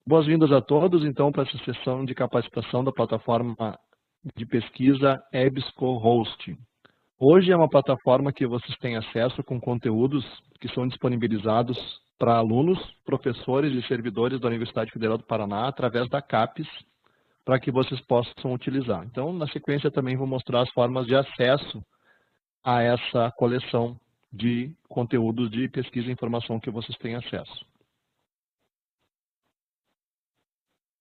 Boas-vindas a todos, então, para essa sessão de capacitação da plataforma de pesquisa EBSCOhost. Hoje é uma plataforma que vocês têm acesso com conteúdos que são disponibilizados para alunos, professores e servidores da Universidade Federal do Paraná através da CAPES, para que vocês possam utilizar. Então, na sequência, também vou mostrar as formas de acesso a essa coleção de conteúdos de pesquisa e informação que vocês têm acesso.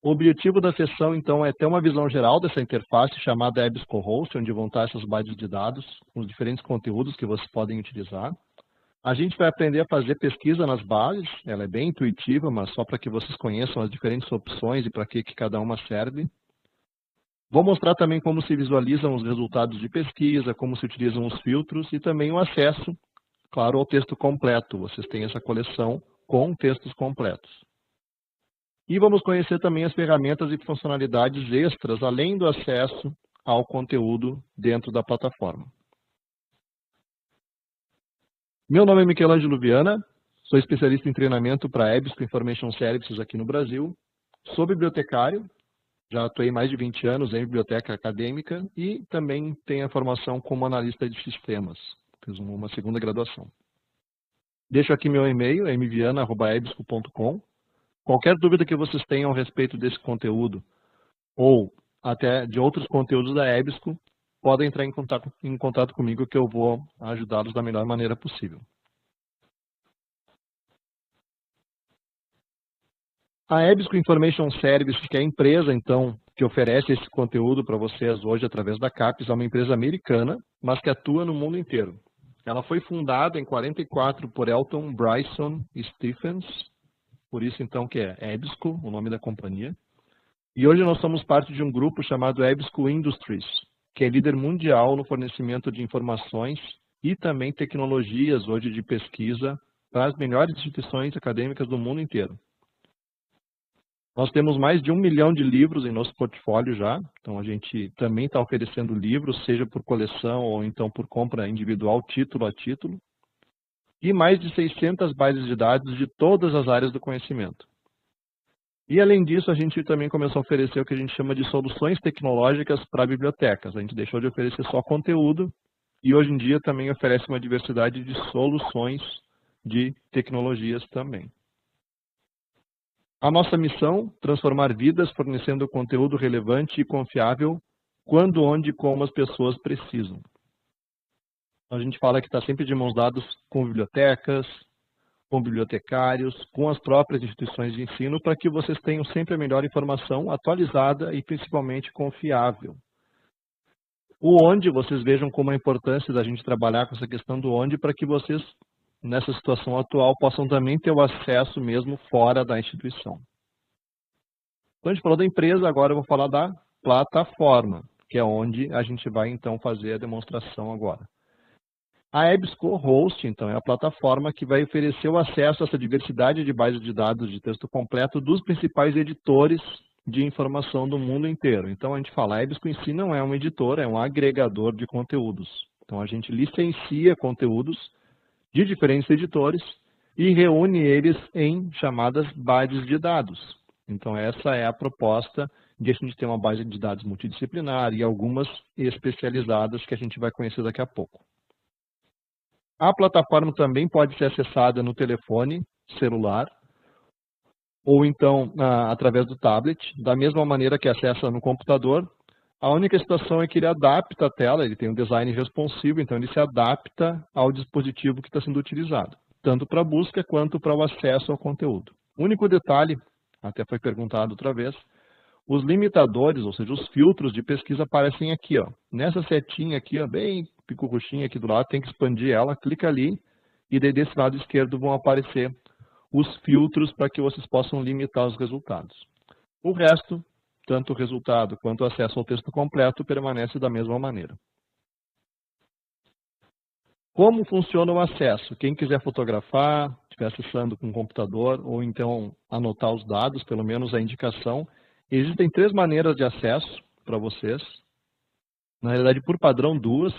O objetivo da sessão, então, é ter uma visão geral dessa interface chamada EBSCOhost, onde vão estar essas bases de dados, com os diferentes conteúdos que vocês podem utilizar. A gente vai aprender a fazer pesquisa nas bases, ela é bem intuitiva, mas só para que vocês conheçam as diferentes opções e para que cada uma serve. Vou mostrar também como se visualizam os resultados de pesquisa, como se utilizam os filtros e também o acesso, claro, ao texto completo. Vocês têm essa coleção com textos completos. E vamos conhecer também as ferramentas e funcionalidades extras, além do acesso ao conteúdo dentro da plataforma. Meu nome é Michelangelo Viana, sou especialista em treinamento para EBSCO Information Services aqui no Brasil. Sou bibliotecário, já atuei mais de 20 anos em biblioteca acadêmica e também tenho a formação como analista de sistemas. Fiz uma segunda graduação. Deixo aqui meu e-mail, mviana@ebsco.com. Qualquer dúvida que vocês tenham a respeito desse conteúdo ou até de outros conteúdos da EBSCO, podem entrar em contato comigo que eu vou ajudá-los da melhor maneira possível. A EBSCO Information Services, que é a empresa, então, que oferece esse conteúdo para vocês hoje através da CAPES, é uma empresa americana, mas que atua no mundo inteiro. Ela foi fundada em 44 por Elton Bryson Stephens, por isso, então, que é EBSCO, o nome da companhia. E hoje nós somos parte de um grupo chamado EBSCO Industries, que é líder mundial no fornecimento de informações e também tecnologias hoje de pesquisa para as melhores instituições acadêmicas do mundo inteiro. Nós temos mais de 1 milhão de livros em nosso portfólio já, então a gente também está oferecendo livros, seja por coleção ou então por compra individual, título a título, e mais de 600 bases de dados de todas as áreas do conhecimento. E, além disso, a gente também começou a oferecer o que a gente chama de soluções tecnológicas para bibliotecas. A gente deixou de oferecer só conteúdo e, hoje em dia, também oferece uma diversidade de soluções de tecnologias também. A nossa missão, transformar vidas fornecendo conteúdo relevante e confiável quando, onde e como as pessoas precisam. A gente fala que está sempre de mãos dadas com bibliotecas, com bibliotecários, com as próprias instituições de ensino, para que vocês tenham sempre a melhor informação atualizada e principalmente confiável. O onde, vocês vejam como a importância da gente trabalhar com essa questão do onde, para que vocês, nessa situação atual, possam também ter o acesso mesmo fora da instituição. Então, a gente falou da empresa, agora eu vou falar da plataforma, que é onde a gente vai então fazer a demonstração agora. A EBSCOhost, então, é a plataforma que vai oferecer o acesso a essa diversidade de bases de dados de texto completo dos principais editores de informação do mundo inteiro. Então, a gente fala, a EBSCO em si não é um editor, é um agregador de conteúdos. Então, a gente licencia conteúdos de diferentes editores e reúne eles em chamadas bases de dados. Então, essa é a proposta de a gente ter uma base de dados multidisciplinar e algumas especializadas que a gente vai conhecer daqui a pouco. A plataforma também pode ser acessada no telefone celular ou então através do tablet, da mesma maneira que acessa no computador. A única situação é que ele adapta a tela, ele tem um design responsivo, então ele se adapta ao dispositivo que está sendo utilizado, tanto para a busca quanto para o acesso ao conteúdo. O único detalhe, até foi perguntado outra vez, os limitadores, ou seja, os filtros de pesquisa aparecem aqui, ó. Nessa setinha aqui, ó, bem picorruchinha aqui do lado, tem que expandir ela, clica ali, e daí desse lado esquerdo vão aparecer os filtros para que vocês possam limitar os resultados. O resto, tanto o resultado quanto o acesso ao texto completo, permanece da mesma maneira. Como funciona o acesso? Quem quiser fotografar, estiver acessando com o computador, ou então anotar os dados, pelo menos a indicação, existem 3 maneiras de acesso para vocês. Na realidade, por padrão, 2.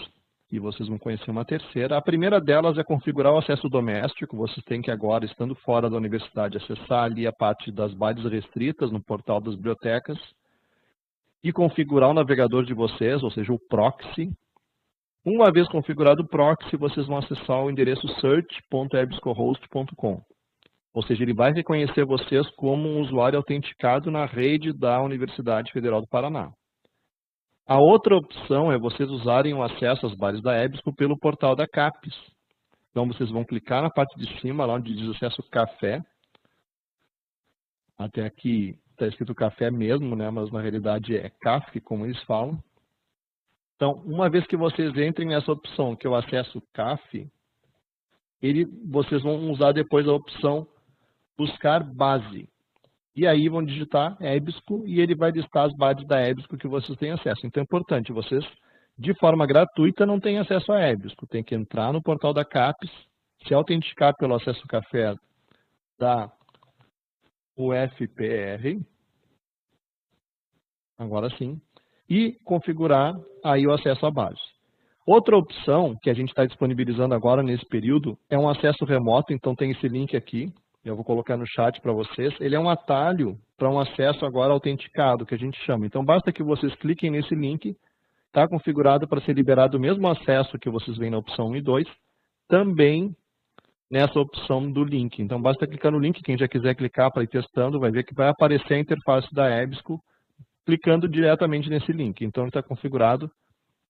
e vocês vão conhecer uma terceira. A primeira delas é configurar o acesso doméstico. Vocês têm que agora, estando fora da universidade, acessar ali a parte das bases restritas no portal das bibliotecas e configurar o navegador de vocês, ou seja, o proxy. Uma vez configurado o proxy, vocês vão acessar o endereço search.ebscohost.com. Ou seja, ele vai reconhecer vocês como um usuário autenticado na rede da Universidade Federal do Paraná. A outra opção é vocês usarem o acesso às bases da EBSCO pelo portal da CAPES. Então, vocês vão clicar na parte de cima, lá onde diz acesso café. Até aqui está escrito café mesmo, né? Mas na realidade é CAF, como eles falam. Então, uma vez que vocês entrem nessa opção, que é o acesso CAF, vocês vão usar depois a opção buscar base. E aí vão digitar EBSCO e ele vai listar as bases da EBSCO que vocês têm acesso. Então é importante, vocês, de forma gratuita, não têm acesso a EBSCO. Tem que entrar no portal da CAPES, se autenticar pelo acesso café da UFPR, agora sim, e configurar aí o acesso à base. Outra opção que a gente está disponibilizando agora nesse período é um acesso remoto, então tem esse link aqui, eu vou colocar no chat para vocês. Ele é um atalho para um acesso agora autenticado, que a gente chama. Então basta que vocês cliquem nesse link, está configurado para ser liberado o mesmo acesso que vocês veem na opção 1 e 2, também nessa opção do link. Então basta clicar no link, quem já quiser clicar para ir testando, vai ver que vai aparecer a interface da EBSCO, clicando diretamente nesse link. Então ele está configurado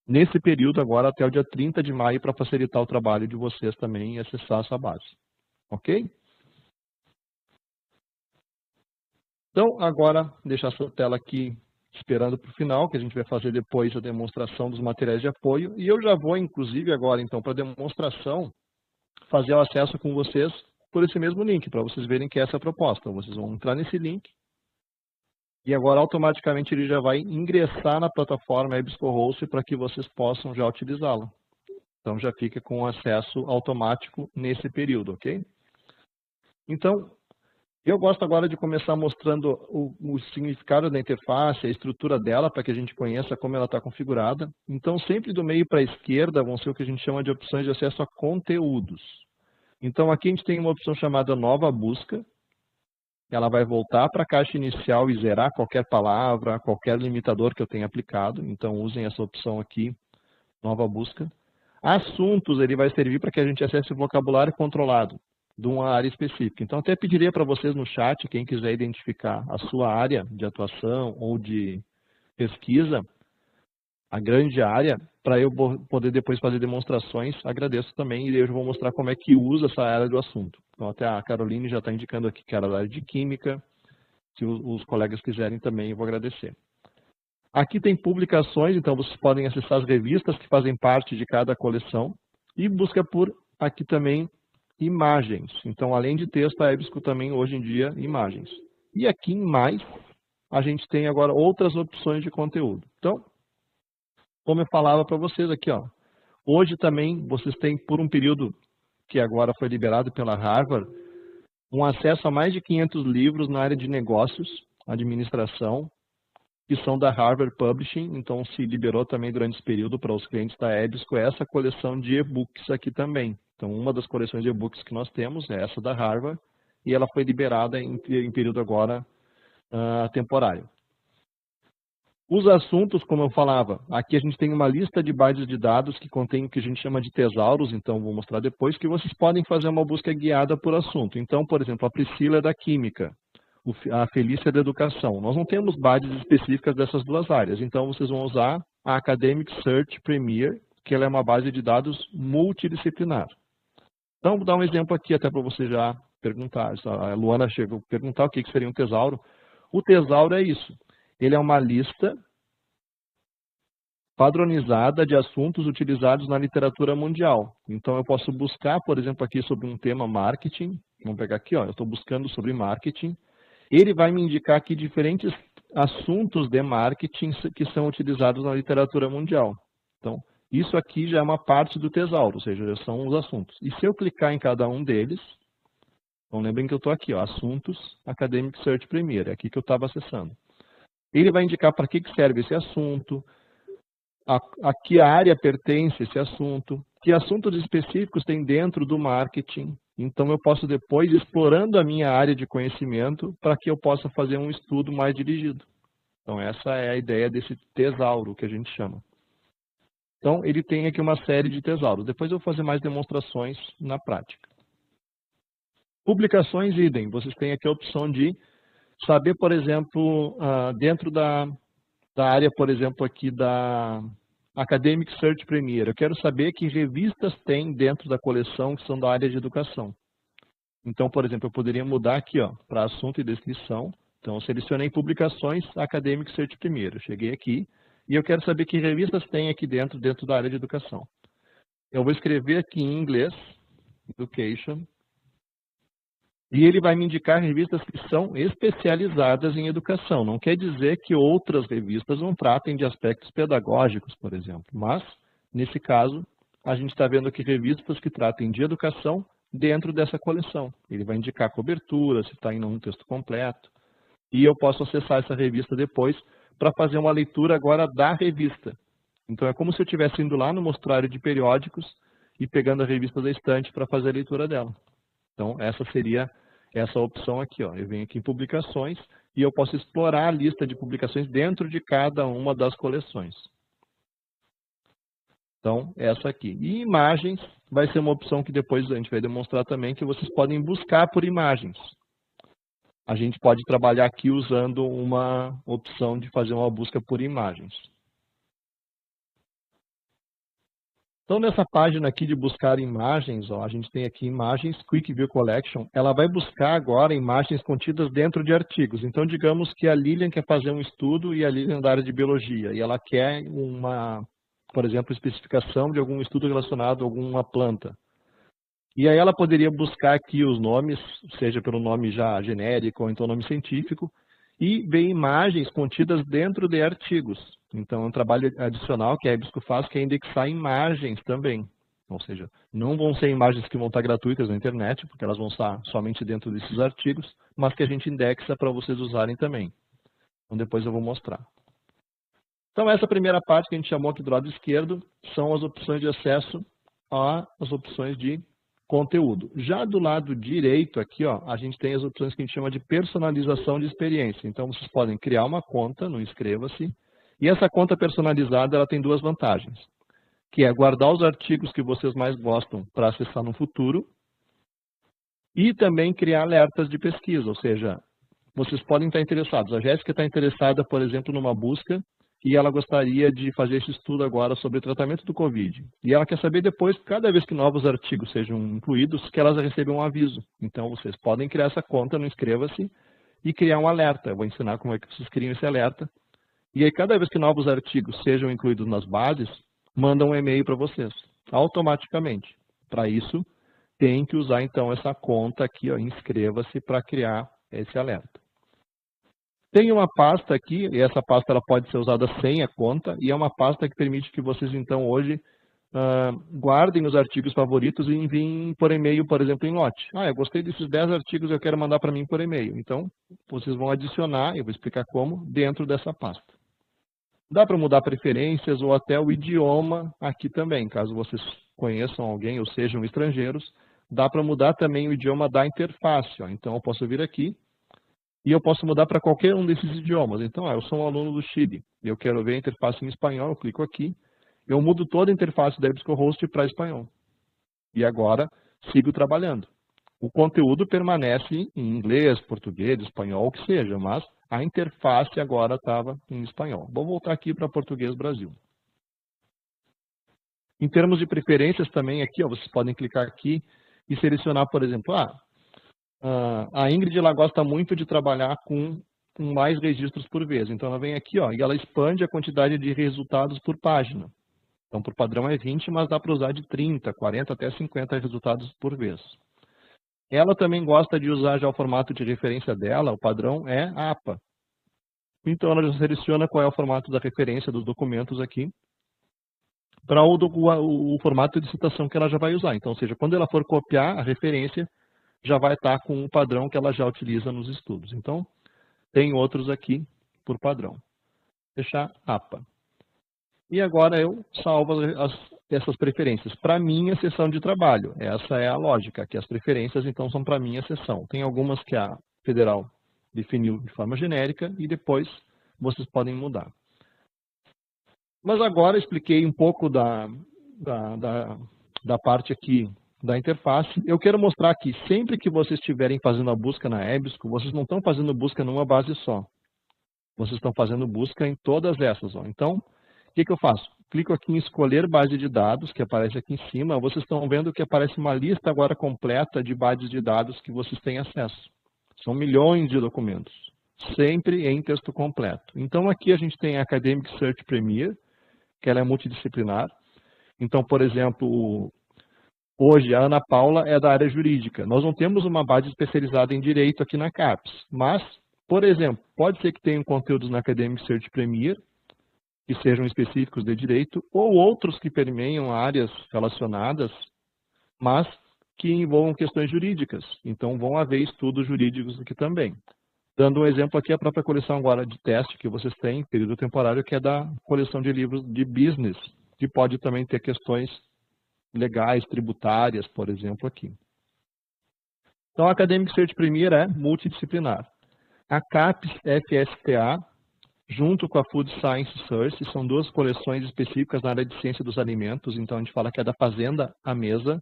nesse período agora até o dia 30 de maio para facilitar o trabalho de vocês também e acessar essa base. Ok? Então, agora, deixar essa tela aqui esperando para o final, que a gente vai fazer depois a demonstração dos materiais de apoio. E eu já vou, inclusive, agora, então, para a demonstração, fazer o acesso com vocês por esse mesmo link, para vocês verem que essa é a proposta. Então, vocês vão entrar nesse link e agora, automaticamente, ele já vai ingressar na plataforma EBSCOhost para que vocês possam já utilizá-la. Então, já fica com acesso automático nesse período, ok? Então, eu gosto agora de começar mostrando o significado da interface, a estrutura dela, para que a gente conheça como ela está configurada. Então, sempre do meio para a esquerda vão ser o que a gente chama de opções de acesso a conteúdos. Então, aqui a gente tem uma opção chamada Nova Busca. Ela vai voltar para a caixa inicial e zerar qualquer palavra, qualquer limitador que eu tenha aplicado. Então, usem essa opção aqui, Nova Busca. Assuntos, ele vai servir para que a gente acesse o vocabulário controlado de uma área específica. Então, até pediria para vocês no chat, quem quiser identificar a sua área de atuação ou de pesquisa, a grande área, para eu poder depois fazer demonstrações, agradeço também e eu vou mostrar como é que usa essa área do assunto. Então, até a Caroline já está indicando aqui que era da área de Química, se os colegas quiserem também, eu vou agradecer. Aqui tem publicações, então vocês podem acessar as revistas que fazem parte de cada coleção e busca por aqui também imagens. Então, além de texto, a EBSCO também, hoje em dia, imagens. E aqui em mais, a gente tem agora outras opções de conteúdo. Então, como eu falava para vocês aqui, ó, hoje também vocês têm, por um período que agora foi liberado pela Harvard, um acesso a mais de 500 livros na área de negócios, administração, que são da Harvard Publishing. Então, se liberou também durante esse período para os clientes da EBSCO essa coleção de e-books aqui também. Então, uma das coleções de e-books que nós temos é essa da Harvard, e ela foi liberada em período agora temporário. Os assuntos, como eu falava, aqui a gente tem uma lista de bases de dados que contém o que a gente chama de tesauros, então vou mostrar depois, que vocês podem fazer uma busca guiada por assunto. Então, por exemplo, a Priscila é da Química, a Felícia é da Educação. Nós não temos bases específicas dessas duas áreas, então vocês vão usar a Academic Search Premier, que ela é uma base de dados multidisciplinar. Então, vou dar um exemplo aqui até para você já perguntar. A Luana chegou a perguntar o que seria um tesauro. O tesauro é isso. Ele é uma lista padronizada de assuntos utilizados na literatura mundial. Então, eu posso buscar, por exemplo, aqui sobre um tema marketing. Vamos pegar aqui, ó, eu estou buscando sobre marketing. Ele vai me indicar aqui diferentes assuntos de marketing que são utilizados na literatura mundial. Então, isso aqui já é uma parte do tesauro, ou seja, já são os assuntos. E se eu clicar em cada um deles, então lembrem que eu estou aqui, ó, assuntos, Academic Search Premier, é aqui que eu estava acessando. Ele vai indicar para que serve esse assunto, a que área pertence esse assunto, que assuntos específicos tem dentro do marketing. Então, eu posso depois, explorando a minha área de conhecimento, para que eu possa fazer um estudo mais dirigido. Então, essa é a ideia desse tesauro que a gente chama. Então, ele tem aqui uma série de tesauros. Depois eu vou fazer mais demonstrações na prática. Publicações idem. Vocês têm aqui a opção de saber, por exemplo, dentro da área, por exemplo, aqui da Academic Search Premier. Eu quero saber que revistas tem dentro da coleção que são da área de educação. Então, por exemplo, eu poderia mudar aqui para assunto e descrição. Então, eu selecionei publicações Academic Search Premier. Eu cheguei aqui e eu quero saber que revistas tem aqui dentro da área de educação. Eu vou escrever aqui em inglês, Education, e ele vai me indicar revistas que são especializadas em educação. Não quer dizer que outras revistas não tratem de aspectos pedagógicos, por exemplo. Mas, nesse caso, a gente está vendo aqui revistas que tratem de educação dentro dessa coleção. Ele vai indicar a cobertura, se está em um texto completo. E eu posso acessar essa revista depois para fazer uma leitura agora da revista. Então, é como se eu estivesse indo lá no mostruário de periódicos e pegando a revista da estante para fazer a leitura dela. Então, essa seria essa opção aqui. Eu venho aqui em publicações e eu posso explorar a lista de publicações dentro de cada uma das coleções. Então, essa aqui. E imagens vai ser uma opção que depois a gente vai demonstrar também, que vocês podem buscar por imagens. A gente pode trabalhar aqui usando uma opção de fazer uma busca por imagens. Então, nessa página aqui de buscar imagens, a gente tem aqui imagens, Quick View Collection. Ela vai buscar agora imagens contidas dentro de artigos. Então, digamos que a Lilian quer fazer um estudo e a Lilian é da área de biologia. E ela quer por exemplo, especificação de algum estudo relacionado a alguma planta. E aí ela poderia buscar aqui os nomes, seja pelo nome já genérico ou então nome científico, e ver imagens contidas dentro de artigos. Então, é um trabalho adicional que a Ebsco faz, que é indexar imagens também. Ou seja, não vão ser imagens que vão estar gratuitas na internet, porque elas vão estar somente dentro desses artigos, mas que a gente indexa para vocês usarem também. Então, depois eu vou mostrar. Então, essa primeira parte que a gente chamou aqui do lado esquerdo são as opções de acesso às opções de conteúdo. Já do lado direito aqui, a gente tem as opções que a gente chama de personalização de experiência. Então, vocês podem criar uma conta no Inscreva-se, e essa conta personalizada ela tem duas vantagens, que é guardar os artigos que vocês mais gostam para acessar no futuro, e também criar alertas de pesquisa, ou seja, vocês podem estar interessados. A Jéssica está interessada, por exemplo, numa busca, e ela gostaria de fazer esse estudo agora sobre o tratamento do Covid. E ela quer saber depois, cada vez que novos artigos sejam incluídos, que elas recebam um aviso. Então, vocês podem criar essa conta no Inscreva-se e criar um alerta. Eu vou ensinar como é que vocês criam esse alerta. E aí, cada vez que novos artigos sejam incluídos nas bases, manda um e-mail para vocês, automaticamente. Para isso, tem que usar, então, essa conta aqui, Inscreva-se, para criar esse alerta. Tem uma pasta aqui, e essa pasta ela pode ser usada sem a conta, e é uma pasta que permite que vocês, então, hoje, guardem os artigos favoritos e enviem por e-mail, por exemplo, em lote. Eu gostei desses 10 artigos, eu quero mandar para mim por e-mail. Então, vocês vão adicionar, eu vou explicar como, dentro dessa pasta. Dá para mudar preferências ou até o idioma aqui também, caso vocês conheçam alguém ou sejam estrangeiros, dá para mudar também o idioma da interface. Então, eu posso vir aqui, e eu posso mudar para qualquer um desses idiomas. Então, eu sou um aluno do Chile, eu quero ver a interface em espanhol, eu clico aqui, eu mudo toda a interface da EBSCOhost para espanhol. E agora, sigo trabalhando. O conteúdo permanece em inglês, português, espanhol, o que seja, mas a interface agora estava em espanhol. Vou voltar aqui para português Brasil. Em termos de preferências também aqui, vocês podem clicar aqui e selecionar, por exemplo, a Ingrid ela gosta muito de trabalhar com mais registros por vez. Então, ela vem aqui e ela expande a quantidade de resultados por página. Então, por padrão é 20, mas dá para usar de 30, 40 até 50 resultados por vez. Ela também gosta de usar já o formato de referência dela, o padrão é APA. Então, ela já seleciona qual é o formato da referência dos documentos aqui, para o formato de citação que ela já vai usar. Então, ou seja, quando ela for copiar a referência, já vai estar com o padrão que ela já utiliza nos estudos. Então, tem outros aqui por padrão. Fechar APA. E agora eu salvo essas preferências para minha sessão de trabalho. Essa é a lógica, que as preferências então são para minha sessão. Tem algumas que a federal definiu de forma genérica e depois vocês podem mudar. Mas agora expliquei um pouco da parte aqui da interface. Eu quero mostrar que sempre que vocês estiverem fazendo a busca na EBSCO, vocês não estão fazendo busca numa base só. Vocês estão fazendo busca em todas essas. Ó. Então, o que eu faço? Clico aqui em escolher base de dados, que aparece aqui em cima. Vocês estão vendo que aparece uma lista agora completa de bases de dados que vocês têm acesso. São milhões de documentos, sempre em texto completo. Então, aqui a gente tem a Academic Search Premier, que ela é multidisciplinar. Então, por exemplo, hoje a Ana Paula é da área jurídica. Nós não temos uma base especializada em direito aqui na CAPES, mas, por exemplo, pode ser que tenham conteúdos na Academic Search Premier, que sejam específicos de direito, ou outros que permeiam áreas relacionadas, mas que envolvam questões jurídicas. Então, vão haver estudos jurídicos aqui também. Dando um exemplo aqui, a própria coleção agora de teste que vocês têm, período temporário, que é da coleção de livros de business, que pode também ter questões legais, tributárias, por exemplo, aqui. Então, a Academic Search Premier é multidisciplinar. A CAPES FSTA, junto com a Food Science Search, são duas coleções específicas na área de ciência dos alimentos. Então, a gente fala que é da fazenda à mesa,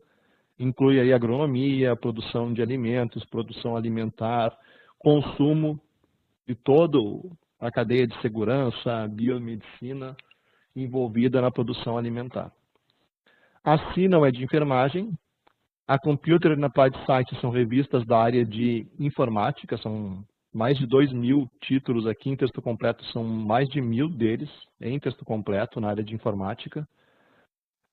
inclui aí agronomia, produção de alimentos, produção alimentar, consumo de toda a cadeia de segurança, biomedicina envolvida na produção alimentar. A CINAL é de enfermagem, a Computer and Applied Science são revistas da área de informática, são mais de 2.000 títulos aqui em texto completo, são mais de 1.000 deles em texto completo na área de informática.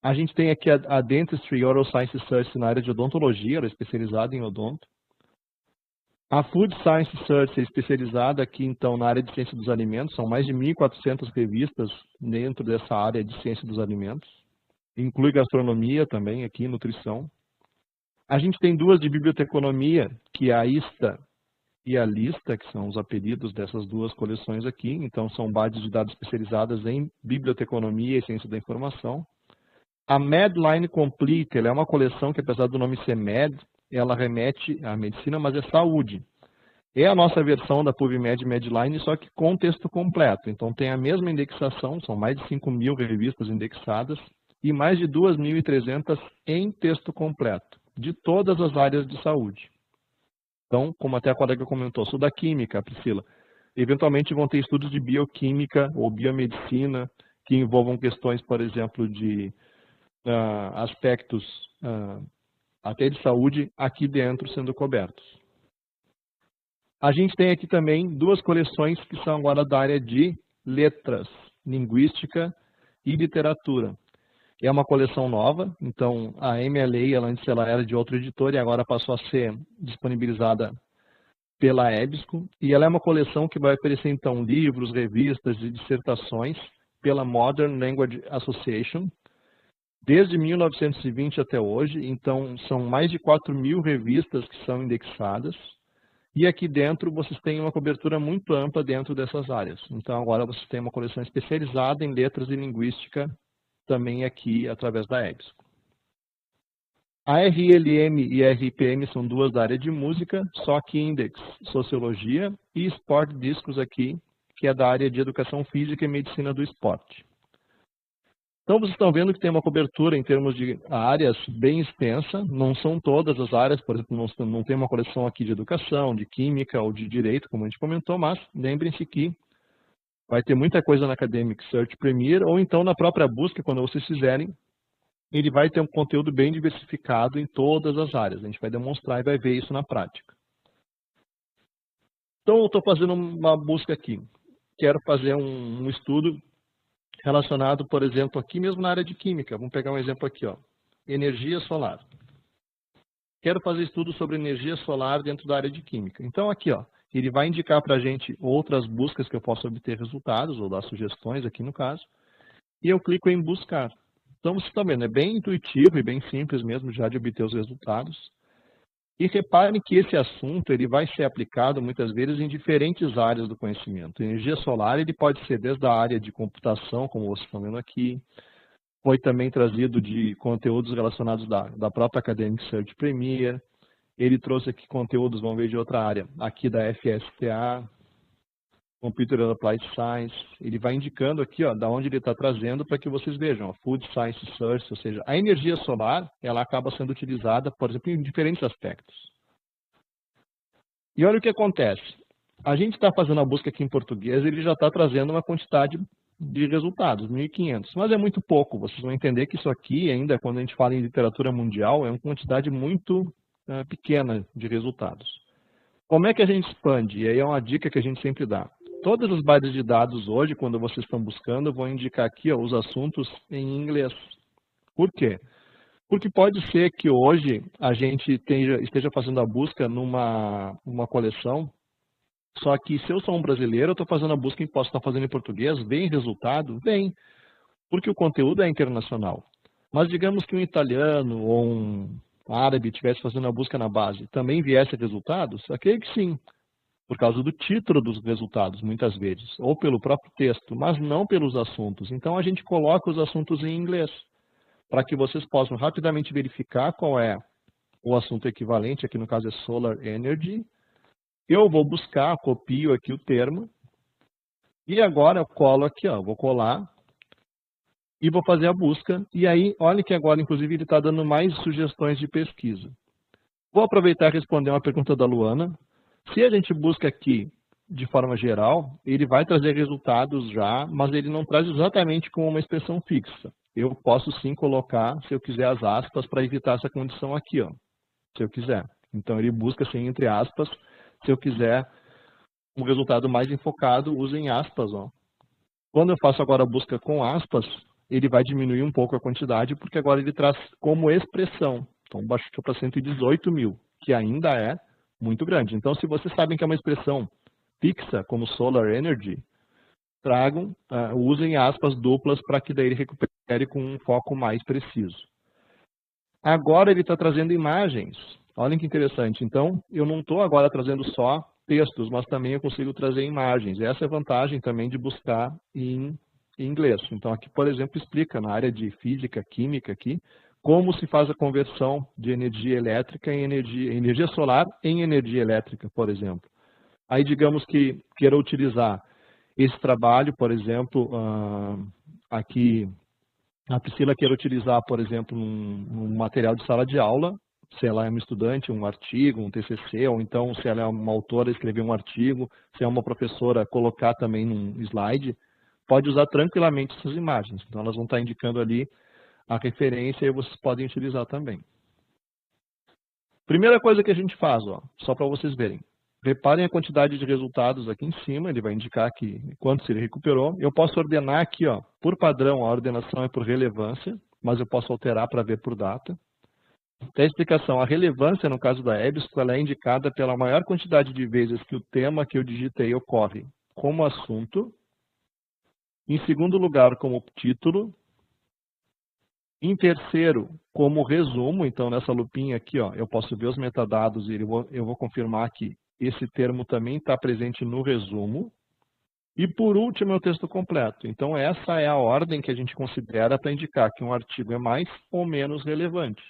A gente tem aqui a Dentistry Oral Science Search na área de odontologia, ela é especializada em odonto. A Food Science Search é especializada aqui, então, na área de ciência dos alimentos, são mais de 1.400 revistas dentro dessa área de ciência dos alimentos. Inclui gastronomia também aqui, nutrição. A gente tem duas de biblioteconomia, que é a ISTA e a LISTA, que são os apelidos dessas duas coleções aqui. Então, são bases de dados especializadas em biblioteconomia e ciência da informação. A Medline Complete, ela é uma coleção que, apesar do nome ser Med, ela remete à medicina, mas é saúde. É a nossa versão da PubMed Medline, só que com texto completo. Então, tem a mesma indexação, são mais de 5.000 revistas indexadas e mais de 2.300 em texto completo, de todas as áreas de saúde. Então, como até a colega comentou, sou da química, Priscila. Eventualmente vão ter estudos de bioquímica ou biomedicina, que envolvam questões, por exemplo, de aspectos até de saúde aqui dentro sendo cobertos. A gente tem aqui também duas coleções que são agora da área de letras, linguística e literatura. É uma coleção nova, então a MLA, antes ela era de outro editor e agora passou a ser disponibilizada pela EBSCO. E ela é uma coleção que vai oferecer então livros, revistas e dissertações pela Modern Language Association, desde 1920 até hoje. Então são mais de 4.000 revistas que são indexadas. E aqui dentro vocês têm uma cobertura muito ampla dentro dessas áreas. Então agora vocês têm uma coleção especializada em letras e linguística, também aqui através da EBSCO. A RLM e a RPM são duas da área de música, SOC Index, Sociologia, e Sport Discos aqui, que é da área de Educação Física e Medicina do Esporte. Então vocês estão vendo que tem uma cobertura em termos de áreas bem extensa, não são todas as áreas, por exemplo, não tem uma coleção aqui de educação, de química ou de direito, como a gente comentou, mas lembrem-se que vai ter muita coisa na Academic Search Premier, ou então na própria busca, quando vocês fizerem, ele vai ter um conteúdo bem diversificado em todas as áreas. A gente vai demonstrar e vai ver isso na prática. Então, eu estou fazendo uma busca aqui. Quero fazer um estudo relacionado, por exemplo, aqui mesmo na área de química. Vamos pegar um exemplo aqui, ó. Energia solar. Quero fazer estudo sobre energia solar dentro da área de química. Então, aqui, ó, ele vai indicar para a gente outras buscas que eu posso obter resultados, ou dar sugestões aqui no caso, e eu clico em buscar. Então, vocês estão vendo, é bem intuitivo e bem simples mesmo já de obter os resultados. E reparem que esse assunto ele vai ser aplicado muitas vezes em diferentes áreas do conhecimento. Energia solar ele pode ser desde a área de computação, como vocês estão vendo aqui, foi também trazido de conteúdos relacionados da própria Academic Search Premier, ele trouxe aqui conteúdos, vamos ver, de outra área, aqui da FSTA, Computer and Applied Science, ele vai indicando aqui, ó, da onde ele está trazendo para que vocês vejam, ó, Food Science Search, ou seja, a energia solar, ela acaba sendo utilizada, por exemplo, em diferentes aspectos. E olha o que acontece, a gente está fazendo a busca aqui em português, ele já está trazendo uma quantidade de resultados, 1.500, mas é muito pouco, vocês vão entender que isso aqui, ainda quando a gente fala em literatura mundial, é uma quantidade muito pequena de resultados. Como é que a gente expande? E aí é uma dica que a gente sempre dá. Todas as bases de dados hoje, quando vocês estão buscando, vão indicar aqui ó, os assuntos em inglês. Por quê? Porque pode ser que hoje a gente esteja fazendo a busca numa coleção, só que se eu sou um brasileiro, eu estou fazendo a busca e posso estar fazendo em português, vem resultado? Vem, porque o conteúdo é internacional. Mas digamos que um italiano ou um árabe estivesse fazendo a busca na base, também viesse resultados? Acredito que sim. Por causa do título dos resultados, muitas vezes, ou pelo próprio texto, mas não pelos assuntos. Então, a gente coloca os assuntos em inglês, para que vocês possam rapidamente verificar qual é o assunto equivalente, aqui no caso é Solar Energy. Eu vou buscar, copio aqui o termo, e agora eu colo aqui, ó, vou colar, e vou fazer a busca, e aí, olha que agora, inclusive, ele está dando mais sugestões de pesquisa. Vou aproveitar e responder uma pergunta da Luana. Se a gente busca aqui de forma geral, ele vai trazer resultados já, mas ele não traz exatamente como uma expressão fixa. Eu posso sim colocar, se eu quiser, as aspas para evitar essa condição aqui, ó, se eu quiser. Então ele busca assim entre aspas, se eu quiser um resultado mais enfocado, use em aspas. Ó. Quando eu faço agora a busca com aspas, ele vai diminuir um pouco a quantidade, porque agora ele traz como expressão. Então baixou para 118 mil, que ainda é muito grande. Então, se vocês sabem que é uma expressão fixa, como Solar Energy, tragam, usem aspas duplas para que daí ele recupere com um foco mais preciso. Agora ele está trazendo imagens. Olhem que interessante. Então, eu não estou agora trazendo só textos, mas também eu consigo trazer imagens. Essa é a vantagem também de buscar em inglês. Então, aqui, por exemplo, explica na área de física, química aqui, como se faz a conversão de energia elétrica em energia solar em energia elétrica, por exemplo. Aí, digamos que queira utilizar esse trabalho, por exemplo, aqui a Priscila queira utilizar, por exemplo, um material de sala de aula, se ela é uma estudante, um artigo, um TCC, ou então se ela é uma autora, escrever um artigo, se é uma professora, colocar também num slide, pode usar tranquilamente essas imagens. Então, elas vão estar indicando ali a referência e vocês podem utilizar também. Primeira coisa que a gente faz, ó, só para vocês verem. Reparem a quantidade de resultados aqui em cima, ele vai indicar aqui quanto ele recuperou. Eu posso ordenar aqui, ó, por padrão, a ordenação é por relevância, mas eu posso alterar para ver por data. Tem a explicação, a relevância, no caso da EBSCO, ela é indicada pela maior quantidade de vezes que o tema que eu digitei ocorre como assunto, em segundo lugar, como título, em terceiro, como resumo, então nessa lupinha aqui, ó, eu posso ver os metadados e eu vou confirmar que esse termo também está presente no resumo. E por último é o texto completo. Então essa é a ordem que a gente considera para indicar que um artigo é mais ou menos relevante.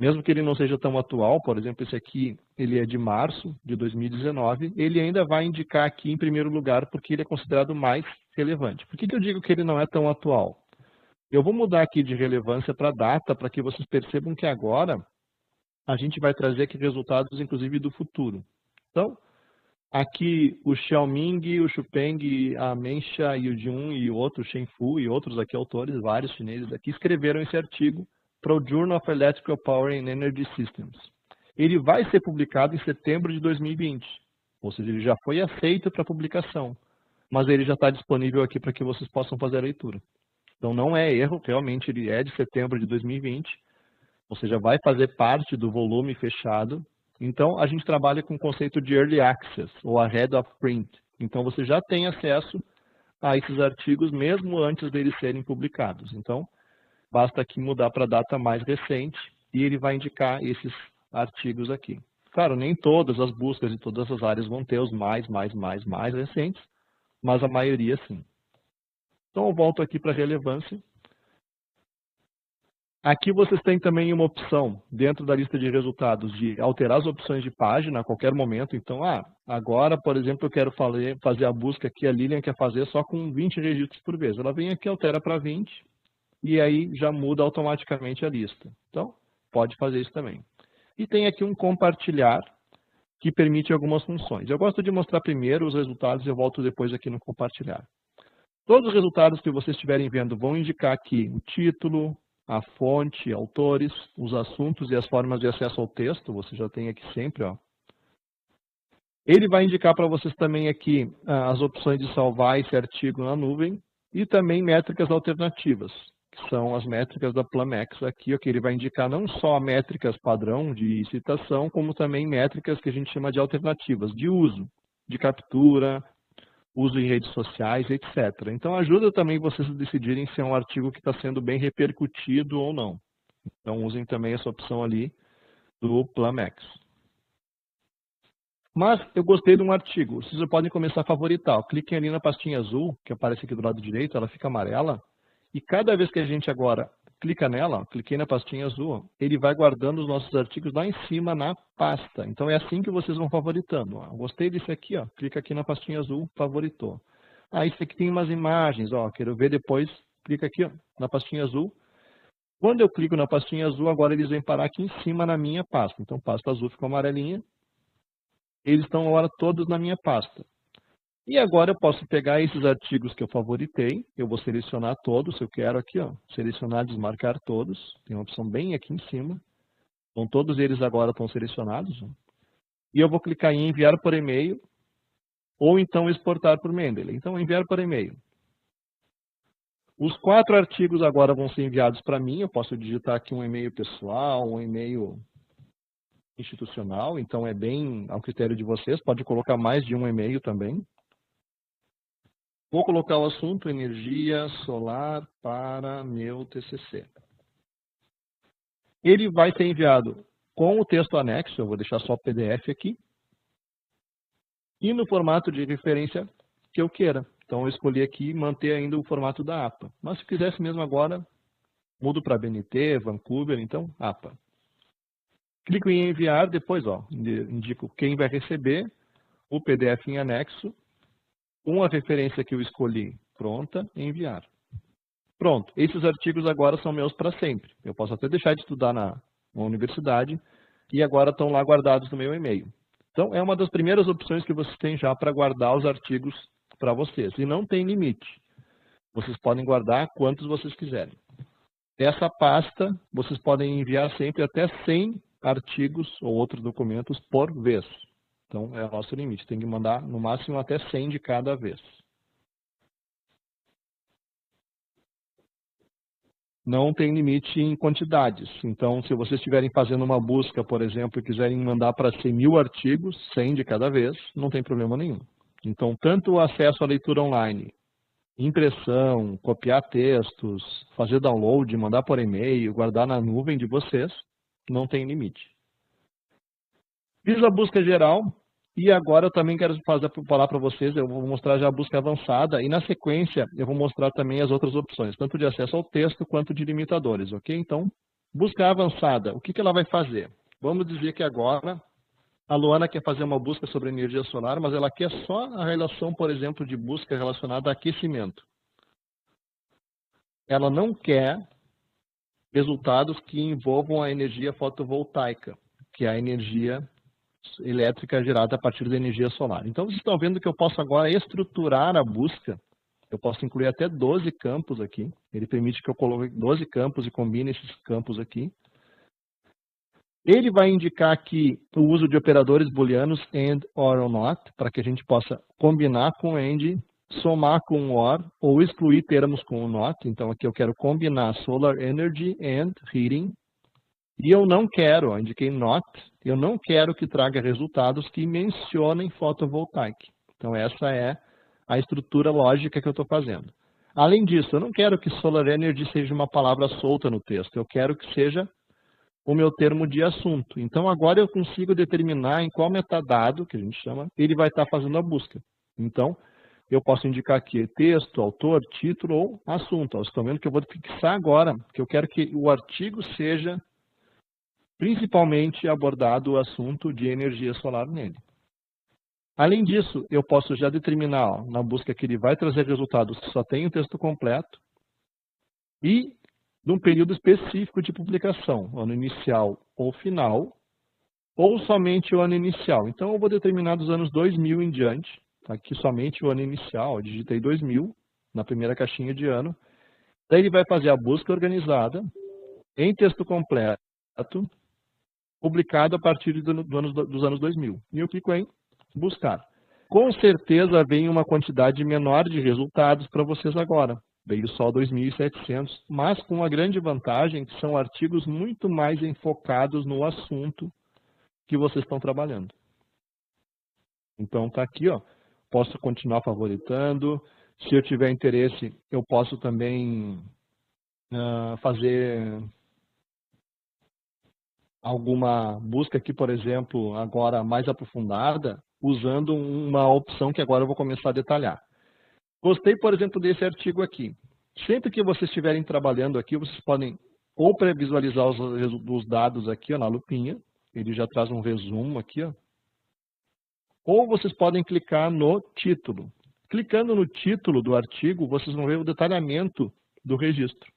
Mesmo que ele não seja tão atual, por exemplo, esse aqui ele é de março de 2019, ele ainda vai indicar aqui em primeiro lugar porque ele é considerado mais relevante. Por que eu digo que ele não é tão atual? Eu vou mudar aqui de relevância para data, para que vocês percebam que agora a gente vai trazer aqui resultados, inclusive, do futuro. Então, aqui o Xiaoming, o Xupeng, a Menxia, o Jun e o outro, Shen Fu e outros aqui autores, vários chineses aqui, escreveram esse artigo para o Journal of Electrical Power and Energy Systems. Ele vai ser publicado em setembro de 2020, ou seja, ele já foi aceito para publicação, mas ele já está disponível aqui para que vocês possam fazer a leitura. Então não é erro, realmente ele é de setembro de 2020, ou seja, vai fazer parte do volume fechado. Então a gente trabalha com o conceito de Early Access, ou Ahead of Print. Então você já tem acesso a esses artigos mesmo antes deles serem publicados. Então basta aqui mudar para a data mais recente e ele vai indicar esses artigos aqui. Claro, nem todas as buscas de todas as áreas vão ter os mais recentes, mas a maioria sim. Então eu volto aqui para relevância. Aqui vocês têm também uma opção, dentro da lista de resultados, de alterar as opções de página a qualquer momento. Então, agora, por exemplo, eu quero fazer a busca aqui, a Lilian quer fazer só com 20 registros por vez. Ela vem aqui, altera para 20, e aí já muda automaticamente a lista. Então, pode fazer isso também. E tem aqui um compartilhar, que permite algumas funções. Eu gosto de mostrar primeiro os resultados e eu volto depois aqui no compartilhar. Todos os resultados que vocês estiverem vendo vão indicar aqui o título, a fonte, autores, os assuntos e as formas de acesso ao texto. Você já tem aqui sempre, ó. Ele vai indicar para vocês também aqui as opções de salvar esse artigo na nuvem e também métricas alternativas, que são as métricas da Plumex aqui, ó, que ele vai indicar não só métricas padrão de citação, como também métricas que a gente chama de alternativas, de uso, de captura, uso em redes sociais, etc. Então, ajuda também vocês a decidirem se é um artigo que está sendo bem repercutido ou não. Então, usem também essa opção ali do Plumex. Mas eu gostei de um artigo. Vocês podem começar a favoritar. Cliquem ali na pastinha azul, que aparece aqui do lado direito, ela fica amarela. E cada vez que a gente agora clica nela, cliquei na pastinha azul, ele vai guardando os nossos artigos lá em cima na pasta. Então é assim que vocês vão favoritando. Ó. Gostei desse aqui, ó. Clica aqui na pastinha azul, favoritou. Isso aqui tem umas imagens, ó. Quero ver depois, clica aqui, ó, na pastinha azul. Quando eu clico na pastinha azul, agora eles vêm parar aqui em cima na minha pasta. Então pasta azul ficou amarelinha. Eles estão agora todos na minha pasta. E agora eu posso pegar esses artigos que eu favoritei, eu vou selecionar todos, se eu quero aqui, ó, selecionar, desmarcar todos, tem uma opção bem aqui em cima. Então todos eles agora estão selecionados. Ó. E eu vou clicar em enviar por e-mail, ou então exportar por Mendeley. Então enviar por e-mail. Os 4 artigos agora vão ser enviados para mim, eu posso digitar aqui um e-mail pessoal, um e-mail institucional, então é bem ao critério de vocês, pode colocar mais de um e-mail também. Vou colocar o assunto energia solar para meu TCC. Ele vai ser enviado com o texto anexo, eu vou deixar só o PDF aqui, e no formato de referência que eu queira. Então eu escolhi aqui manter ainda o formato da APA. Mas se quisesse mesmo agora, mudo para BNT, Vancouver, então APA. Clico em enviar, depois ó, indico quem vai receber, o PDF em anexo, com a referência que eu escolhi pronta, enviar. Pronto, esses artigos agora são meus para sempre. Eu posso até deixar de estudar na universidade e agora estão lá guardados no meu e-mail. Então, é uma das primeiras opções que vocês têm já para guardar os artigos para vocês. E não tem limite. Vocês podem guardar quantos vocês quiserem. Essa pasta, vocês podem enviar sempre até 100 artigos ou outros documentos por vez. Então, é o nosso limite. Tem que mandar, no máximo, até 100 de cada vez. Não tem limite em quantidades. Então, se vocês estiverem fazendo uma busca, por exemplo, e quiserem mandar para 100.000 artigos, 100 de cada vez, não tem problema nenhum. Então, tanto o acesso à leitura online, impressão, copiar textos, fazer download, mandar por e-mail, guardar na nuvem de vocês, não tem limite. Fiz a busca geral e agora eu também quero falar para vocês, eu vou mostrar já a busca avançada e na sequência eu vou mostrar também as outras opções, tanto de acesso ao texto quanto de limitadores, ok? Então, busca avançada, o que ela vai fazer? Vamos dizer que agora a Luana quer fazer uma busca sobre energia solar, mas ela quer só a relação, por exemplo, de busca relacionada a aquecimento. Ela não quer resultados que envolvam a energia fotovoltaica, que é a energia elétrica gerada a partir da energia solar. Então, vocês estão vendo que eu posso agora estruturar a busca. Eu posso incluir até 12 campos aqui. Ele permite que eu coloque 12 campos e combine esses campos aqui. Ele vai indicar aqui o uso de operadores booleanos AND, OR ou NOT, para que a gente possa combinar com AND, somar com OR, ou excluir termos com o NOT. Então, aqui eu quero combinar Solar Energy and Heating. E eu não quero, eu indiquei NOT, eu não quero que traga resultados que mencionem fotovoltaica. Então, essa é a estrutura lógica que eu estou fazendo. Além disso, eu não quero que Solar Energy seja uma palavra solta no texto. Eu quero que seja o meu termo de assunto. Então, agora eu consigo determinar em qual metadado, que a gente chama, ele vai estar fazendo a busca. Então, eu posso indicar aqui texto, autor, título ou assunto. Vocês estão vendo que eu vou fixar agora, que eu quero que o artigo seja principalmente abordado o assunto de energia solar nele. Além disso, eu posso já determinar na busca que ele vai trazer resultados que só tem o texto completo e num período específico de publicação, ano inicial ou final, ou somente o ano inicial. Então, eu vou determinar dos anos 2000 em diante, aqui somente o ano inicial, eu digitei 2000 na primeira caixinha de ano. Daí ele vai fazer a busca organizada em texto completo, publicado a partir dos anos 2000. E eu clico em buscar. Com certeza vem uma quantidade menor de resultados para vocês agora. Veio só 2.700, mas com uma grande vantagem que são artigos muito mais enfocados no assunto que vocês estão trabalhando. Então está aqui, ó. Posso continuar favoritando. Se eu tiver interesse, eu posso também fazer alguma busca aqui, por exemplo, agora mais aprofundada, usando uma opção que agora eu vou começar a detalhar. Gostei, por exemplo, desse artigo aqui. Sempre que vocês estiverem trabalhando aqui, vocês podem ou pré-visualizar os dados aqui, ó, na lupinha, ele já traz um resumo aqui, ó. Ou vocês podem clicar no título. Clicando no título do artigo, vocês vão ver o detalhamento do registro.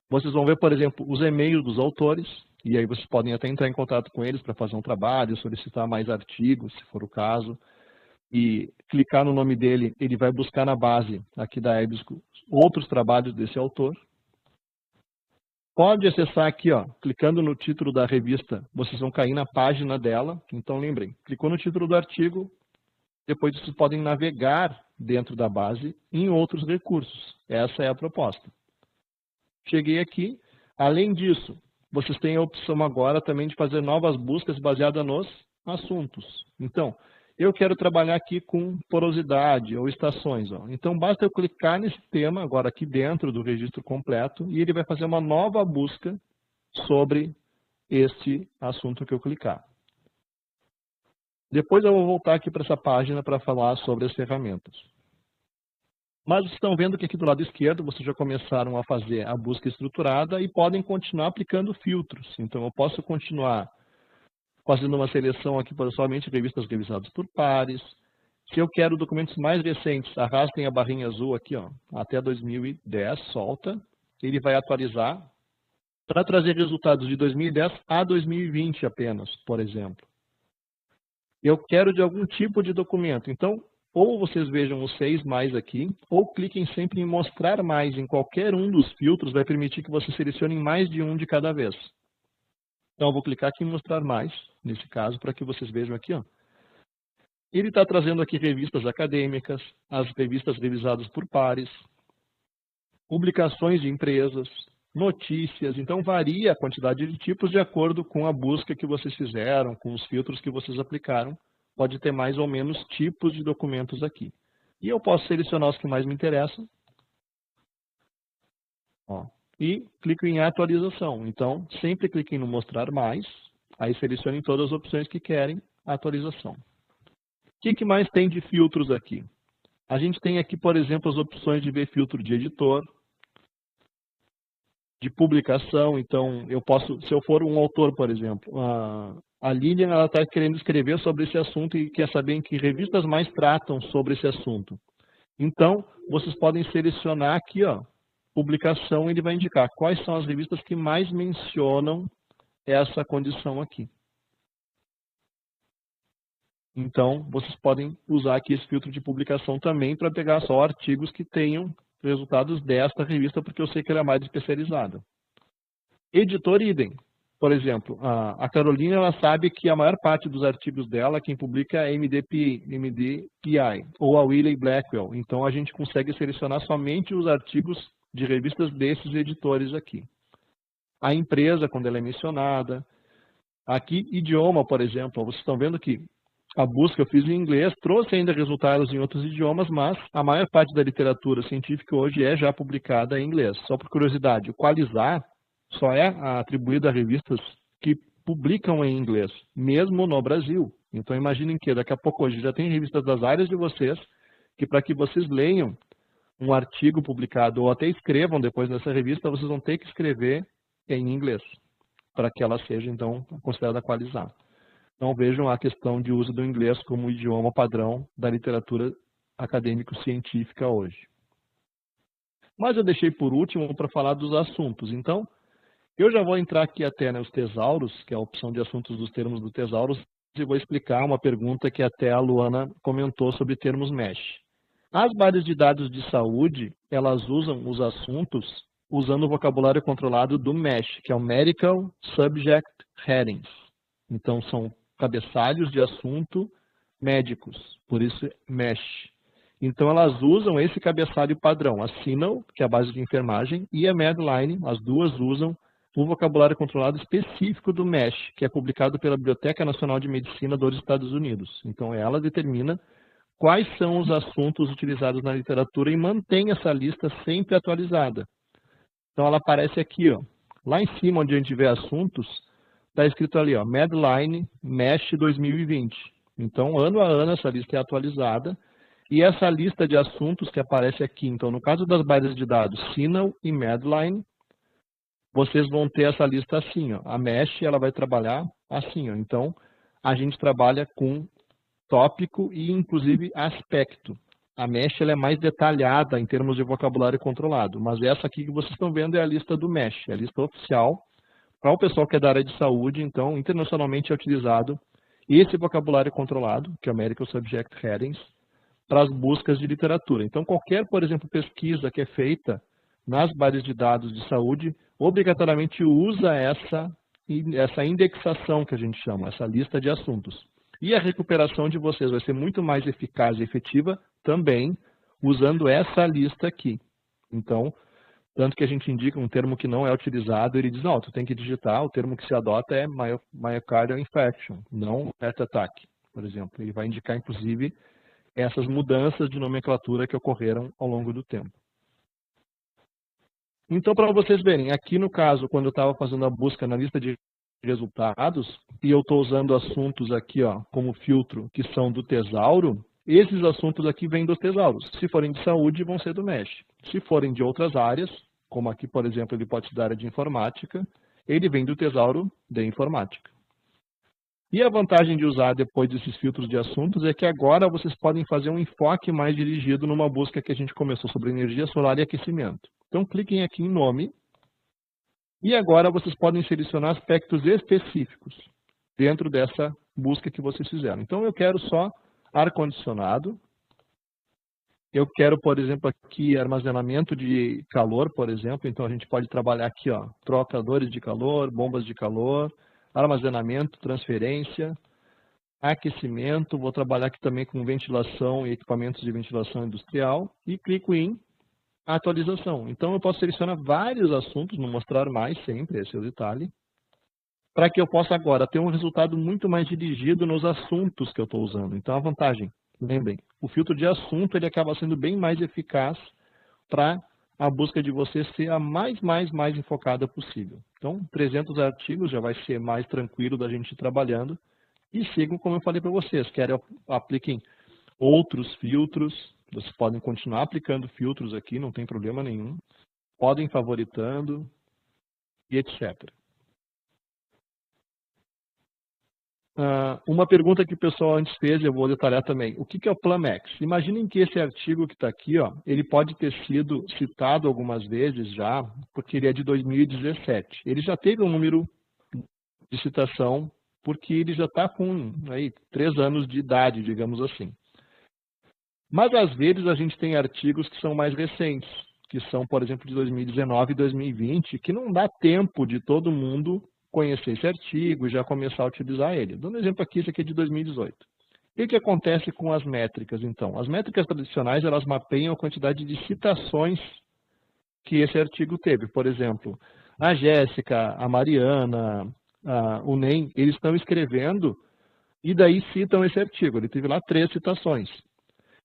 Vocês vão ver, por exemplo, os e-mails dos autores, e aí vocês podem até entrar em contato com eles para fazer um trabalho, solicitar mais artigos, se for o caso. E clicar no nome dele, ele vai buscar na base aqui da EBSCO outros trabalhos desse autor. Pode acessar aqui, ó, clicando no título da revista, vocês vão cair na página dela. Então lembrem, clicou no título do artigo, depois vocês podem navegar dentro da base em outros recursos. Essa é a proposta. Cheguei aqui. Além disso, vocês têm a opção agora também de fazer novas buscas baseadas nos assuntos. Então, eu quero trabalhar aqui com porosidade ou estações. Ó. Então, basta eu clicar nesse tema, agora aqui dentro do registro completo, e ele vai fazer uma nova busca sobre este assunto que eu clicar. Depois eu vou voltar aqui para essa página para falar sobre as ferramentas. Mas vocês estão vendo que aqui do lado esquerdo vocês já começaram a fazer a busca estruturada e podem continuar aplicando filtros. Então, eu posso continuar fazendo uma seleção aqui para somente revistas revisadas por pares. Se eu quero documentos mais recentes, arrastem a barrinha azul aqui, ó, até 2010, solta. Ele vai atualizar para trazer resultados de 2010 a 2020 apenas, por exemplo. Eu quero de algum tipo de documento. Então, ou vocês vejam os 6 mais aqui, ou cliquem sempre em mostrar mais em qualquer um dos filtros, vai permitir que vocês selecionem mais de um de cada vez. Então, eu vou clicar aqui em mostrar mais, nesse caso, para que vocês vejam aqui, ó. Ele está trazendo aqui revistas acadêmicas, as revistas revisadas por pares, publicações de empresas, notícias. Então, varia a quantidade de tipos de acordo com a busca que vocês fizeram, com os filtros que vocês aplicaram. Pode ter mais ou menos tipos de documentos aqui. E eu posso selecionar os que mais me interessam. Ó. E clico em atualização. Então, sempre cliquem no mostrar mais, aí selecionem todas as opções que querem atualização. O que mais tem de filtros aqui? A gente tem aqui, por exemplo, as opções de ver filtro de editor, de publicação. Então, eu posso, se eu for um autor, por exemplo, a Lilian está querendo escrever sobre esse assunto e quer saber em que revistas mais tratam sobre esse assunto. Então, vocês podem selecionar aqui, ó, publicação, e ele vai indicar quais são as revistas que mais mencionam essa condição aqui. Então, vocês podem usar aqui esse filtro de publicação também para pegar só artigos que tenham resultados desta revista, porque eu sei que ela é mais especializada. Editor, idem. Por exemplo, a Carolina, ela sabe que a maior parte dos artigos dela, quem publica é MDPI, ou a Wiley Blackwell. Então, a gente consegue selecionar somente os artigos de revistas desses editores aqui. A empresa, quando ela é mencionada. Aqui, idioma, por exemplo. Vocês estão vendo que a busca eu fiz em inglês, trouxe ainda resultados em outros idiomas, mas a maior parte da literatura científica hoje é já publicada em inglês. Só por curiosidade, o Qualizar só é atribuído a revistas que publicam em inglês, mesmo no Brasil. Então, imaginem que daqui a pouco hoje já tem revistas das áreas de vocês, que para que vocês leiam um artigo publicado ou até escrevam depois nessa revista, vocês vão ter que escrever em inglês, para que ela seja, então, considerada qualizada. Então, vejam a questão de uso do inglês como idioma padrão da literatura acadêmico-científica hoje. Mas eu deixei por último para falar dos assuntos. Então, eu já vou entrar aqui até nos tesauros, que é a opção de assuntos dos termos do tesauros, e vou explicar uma pergunta que até a Luana comentou sobre termos MESH. As bases de dados de saúde, elas usam os assuntos usando o vocabulário controlado do MESH, que é o Medical Subject Headings. Então, são cabeçalhos de assunto médicos, por isso MESH. Então, elas usam esse cabeçalho padrão, a CINAHL, que é a base de enfermagem, e a Medline, as duas usam o vocabulário controlado específico do MESH, que é publicado pela Biblioteca Nacional de Medicina dos Estados Unidos. Então, ela determina quais são os assuntos utilizados na literatura e mantém essa lista sempre atualizada. Então, ela aparece aqui, ó, lá em cima, onde a gente vê assuntos, está escrito ali, ó, Medline MESH 2020. Então, ano a ano, essa lista é atualizada. E essa lista de assuntos que aparece aqui, então, no caso das bases de dados CINAHL e Medline, vocês vão ter essa lista assim, ó. A MESH, ela vai trabalhar assim, ó. Então, a gente trabalha com tópico e, inclusive, aspecto. A MESH, ela é mais detalhada em termos de vocabulário controlado, mas essa aqui que vocês estão vendo é a lista do MESH, é a lista oficial. Para o pessoal que é da área de saúde, então, internacionalmente é utilizado esse vocabulário controlado, que é o Medical Subject Headings, para as buscas de literatura. Então, qualquer, por exemplo, pesquisa que é feita nas bases de dados de saúde, obrigatoriamente usa essa indexação que a gente chama, essa lista de assuntos. E a recuperação de vocês vai ser muito mais eficaz e efetiva também usando essa lista aqui. Então, tanto que a gente indica um termo que não é utilizado, ele diz, não, tu tem que digitar, o termo que se adota é myocardial infarction, não heart attack, por exemplo. Ele vai indicar, inclusive, essas mudanças de nomenclatura que ocorreram ao longo do tempo. Então, para vocês verem, aqui no caso, quando eu estava fazendo a busca na lista de resultados, e eu estou usando assuntos aqui, ó, como filtro, que são do tesauro, esses assuntos aqui vêm dos tesauros. Se forem de saúde, vão ser do MESH. Se forem de outras áreas, como aqui, por exemplo, ele pode ser da área de informática, ele vem do tesauro de informática. E a vantagem de usar depois desses filtros de assuntos é que agora vocês podem fazer um enfoque mais dirigido numa busca que a gente começou sobre energia solar e aquecimento. Então, cliquem aqui em nome. E agora vocês podem selecionar aspectos específicos dentro dessa busca que vocês fizeram. Então, eu quero só ar-condicionado. Eu quero, por exemplo, aqui armazenamento de calor, por exemplo. Então, a gente pode trabalhar aqui, ó, trocadores de calor, bombas de calor, armazenamento, transferência, aquecimento. Vou trabalhar aqui também com ventilação e equipamentos de ventilação industrial. E clico em atualização. Então, eu posso selecionar vários assuntos, não mostrar mais sempre, esse é o detalhe, para que eu possa agora ter um resultado muito mais dirigido nos assuntos que eu estou usando. Então, a vantagem, lembrem, o filtro de assunto ele acaba sendo bem mais eficaz para a busca de você ser a mais enfocada possível. Então, 300 artigos já vai ser mais tranquilo da gente ir trabalhando. E sigam como eu falei para vocês, querem apliquem outros filtros. Vocês podem continuar aplicando filtros aqui, não tem problema nenhum. Podem favoritando e etc. Uma pergunta que o pessoal antes fez, eu vou detalhar também. O que é o Plumx? Imaginem que esse artigo que está aqui, ó, ele pode ter sido citado algumas vezes já, porque ele é de 2017. Ele já teve um número de citação, porque ele já está com aí, 3 anos de idade, digamos assim. Mas, às vezes, a gente tem artigos que são mais recentes, que são, por exemplo, de 2019 e 2020, que não dá tempo de todo mundo conhecer esse artigo e já começar a utilizar ele. Dando um exemplo aqui, esse aqui é de 2018. O que acontece com as métricas, então? As métricas tradicionais, elas mapeiam a quantidade de citações que esse artigo teve. Por exemplo, a Jéssica, a Mariana, o NEM, eles estão escrevendo e daí citam esse artigo. Ele teve lá 3 citações.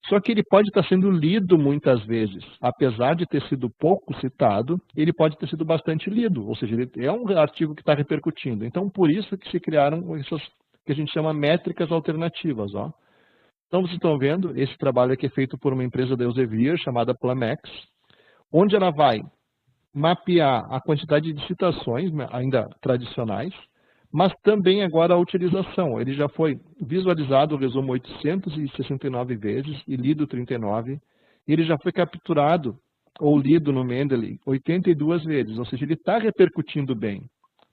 Só que ele pode estar sendo lido muitas vezes. Apesar de ter sido pouco citado, ele pode ter sido bastante lido. Ou seja, ele é um artigo que está repercutindo. Então, por isso que se criaram essas que a gente chama métricas alternativas. Ó. Então, vocês estão vendo, esse trabalho aqui é feito por uma empresa da Elsevier, chamada Plamex, onde ela vai mapear a quantidade de citações, ainda tradicionais, mas também agora a utilização. Ele já foi visualizado o resumo 869 vezes e lido 39. E ele já foi capturado ou lido no Mendeley 82 vezes. Ou seja, ele está repercutindo bem,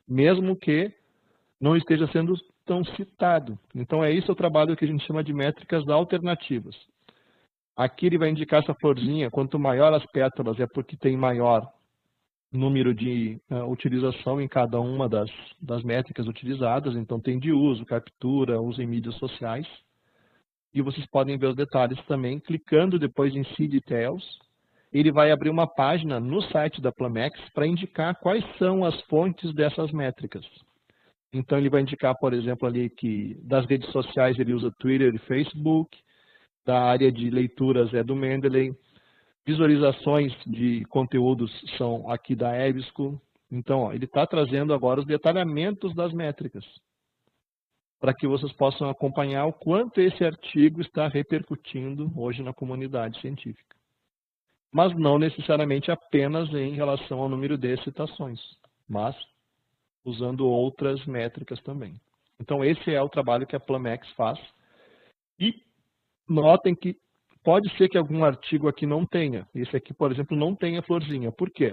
mesmo que não esteja sendo tão citado. Então, é isso o trabalho que a gente chama de métricas alternativas. Aqui ele vai indicar essa florzinha. Quanto maior as pétalas, é porque tem maior número de utilização em cada uma das métricas utilizadas. Então, tem de uso, captura, uso em mídias sociais. E vocês podem ver os detalhes também, clicando depois em See Details. Ele vai abrir uma página no site da Plamex para indicar quais são as fontes dessas métricas. Então, ele vai indicar, por exemplo, ali que das redes sociais ele usa Twitter e Facebook, da área de leituras é do Mendeley, visualizações de conteúdos são aqui da EBSCO. Então, ó, ele está trazendo agora os detalhamentos das métricas, para que vocês possam acompanhar o quanto esse artigo está repercutindo hoje na comunidade científica. Mas não necessariamente apenas em relação ao número de citações, mas usando outras métricas também. Então, esse é o trabalho que a Plamex faz. E notem que pode ser que algum artigo aqui não tenha. Esse aqui, por exemplo, não tem a florzinha. Por quê?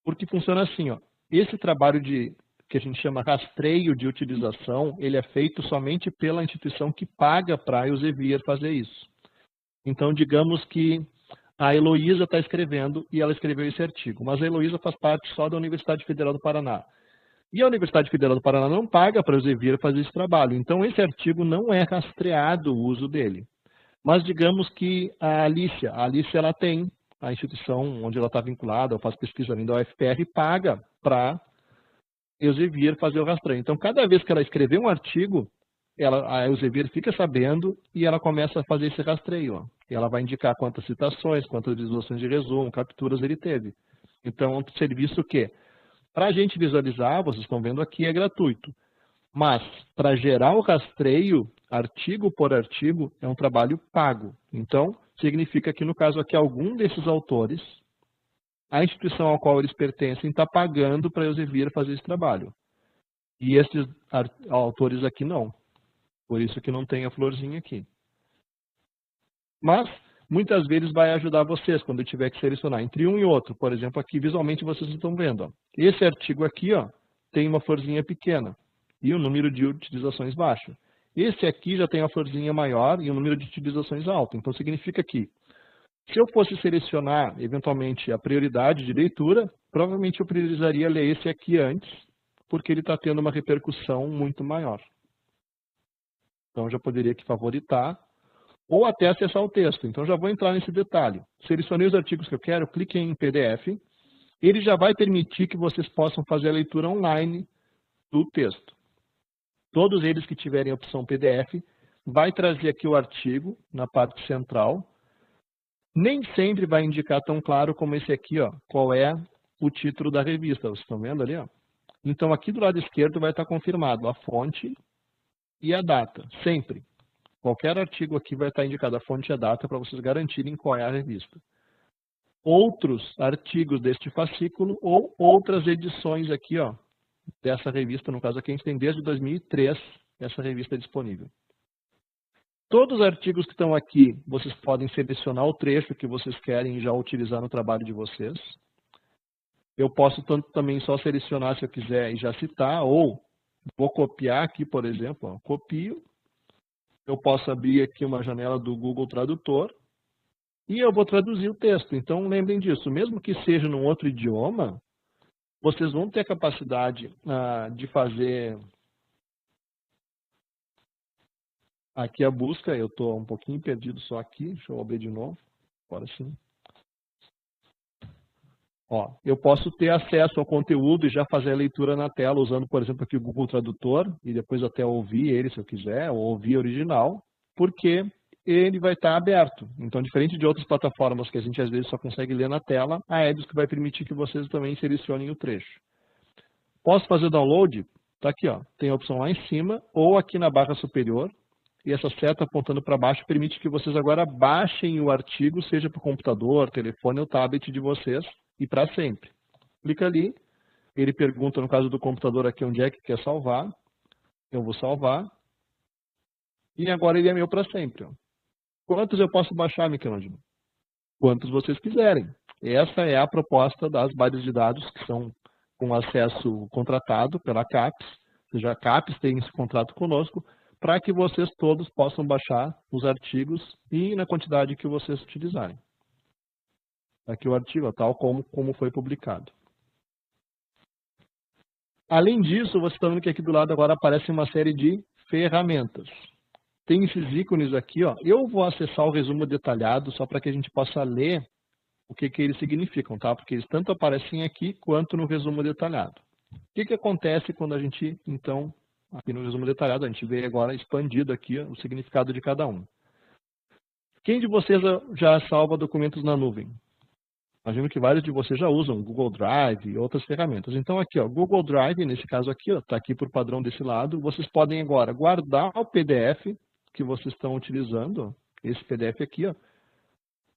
Porque funciona assim, ó. Esse trabalho que a gente chama rastreio de utilização, ele é feito somente pela instituição que paga para a Elsevier fazer isso. Então, digamos que a Heloísa está escrevendo e ela escreveu esse artigo, mas a Heloísa faz parte só da Universidade Federal do Paraná. E a Universidade Federal do Paraná não paga para a Elsevier fazer esse trabalho. Então, esse artigo não é rastreado o uso dele. Mas digamos que a Alicia ela tem a instituição onde ela está vinculada, ou faz pesquisa além da UFPR, paga para Elsevier fazer o rastreio. Então, cada vez que ela escrever um artigo, a Elsevier fica sabendo e ela começa a fazer esse rastreio. Ó. E ela vai indicar quantas citações, quantas visualizações de resumo, capturas ele teve. Então, é um serviço que, para a gente visualizar, vocês estão vendo aqui, é gratuito. Mas, para gerar o rastreio, artigo por artigo, é um trabalho pago. Então, significa que, no caso aqui, algum desses autores, a instituição ao qual eles pertencem está pagando para a Elsevier fazer esse trabalho. E esses autores aqui não. Por isso que não tem a florzinha aqui. Mas, muitas vezes vai ajudar vocês, quando eu tiver que selecionar entre um e outro. Por exemplo, aqui, visualmente, vocês estão vendo. Ó. Esse artigo aqui ó, tem uma florzinha pequena e o número de utilizações baixo. Esse aqui já tem uma florzinha maior e um número de utilizações alto. Então, significa que, se eu fosse selecionar, eventualmente, a prioridade de leitura, provavelmente eu priorizaria ler esse aqui antes, porque ele está tendo uma repercussão muito maior. Então, eu já poderia aqui favoritar, ou até acessar o texto. Então, já vou entrar nesse detalhe. Selecionei os artigos que eu quero, clique em PDF. Ele já vai permitir que vocês possam fazer a leitura online do texto. Todos eles que tiverem a opção PDF, vai trazer aqui o artigo na parte central. Nem sempre vai indicar tão claro como esse aqui, ó, qual é o título da revista. Vocês estão vendo ali? Ó? Então, aqui do lado esquerdo vai estar confirmado a fonte e a data, sempre. Qualquer artigo aqui vai estar indicado a fonte e a data para vocês garantirem qual é a revista. Outros artigos deste fascículo ou outras edições aqui, ó, dessa revista, no caso aqui a gente tem desde 2003 essa revista disponível. Todos os artigos que estão aqui, vocês podem selecionar o trecho que vocês querem já utilizar no trabalho de vocês. Eu posso tanto também só selecionar se eu quiser e já citar, ou vou copiar aqui, por exemplo, ó, copio. Eu posso abrir aqui uma janela do Google Tradutor e eu vou traduzir o texto. Então, lembrem disso, mesmo que seja num outro idioma, vocês vão ter a capacidade de fazer aqui a busca. Eu estou um pouquinho perdido só aqui, deixa eu abrir de novo, agora sim. Ó, eu posso ter acesso ao conteúdo e já fazer a leitura na tela, usando, por exemplo, aqui o Google Tradutor, e depois até ouvir ele se eu quiser, ou ouvir original, porque ele vai estar aberto. Então, diferente de outras plataformas que a gente às vezes só consegue ler na tela, a EBSCO vai permitir que vocês também selecionem o trecho. Posso fazer download? Está aqui, ó. Tem a opção lá em cima ou aqui na barra superior. E essa seta apontando para baixo permite que vocês agora baixem o artigo, seja para o computador, telefone ou tablet de vocês, e para sempre. Clica ali, ele pergunta, no caso do computador aqui, onde é que quer salvar. Eu vou salvar. E agora ele é meu para sempre. Ó. Quantos eu posso baixar, Michelangelo? Quantos vocês quiserem. Essa é a proposta das bases de dados que são com acesso contratado pela CAPES, ou seja, a CAPES tem esse contrato conosco, para que vocês todos possam baixar os artigos e na quantidade que vocês utilizarem. Aqui o artigo, tal como foi publicado. Além disso, você está vendo que aqui do lado agora aparece uma série de ferramentas. Tem esses ícones aqui, ó. Eu vou acessar o resumo detalhado só para que a gente possa ler o que eles significam, tá? Porque eles tanto aparecem aqui quanto no resumo detalhado. O que acontece quando a gente, então, aqui no resumo detalhado, a gente vê agora expandido aqui o significado de cada um. Quem de vocês já salva documentos na nuvem? Imagino que vários de vocês já usam Google Drive e outras ferramentas. Então aqui, ó, Google Drive, nesse caso aqui, está aqui por padrão desse lado. Vocês podem agora guardar o PDF que vocês estão utilizando, esse PDF aqui, ó,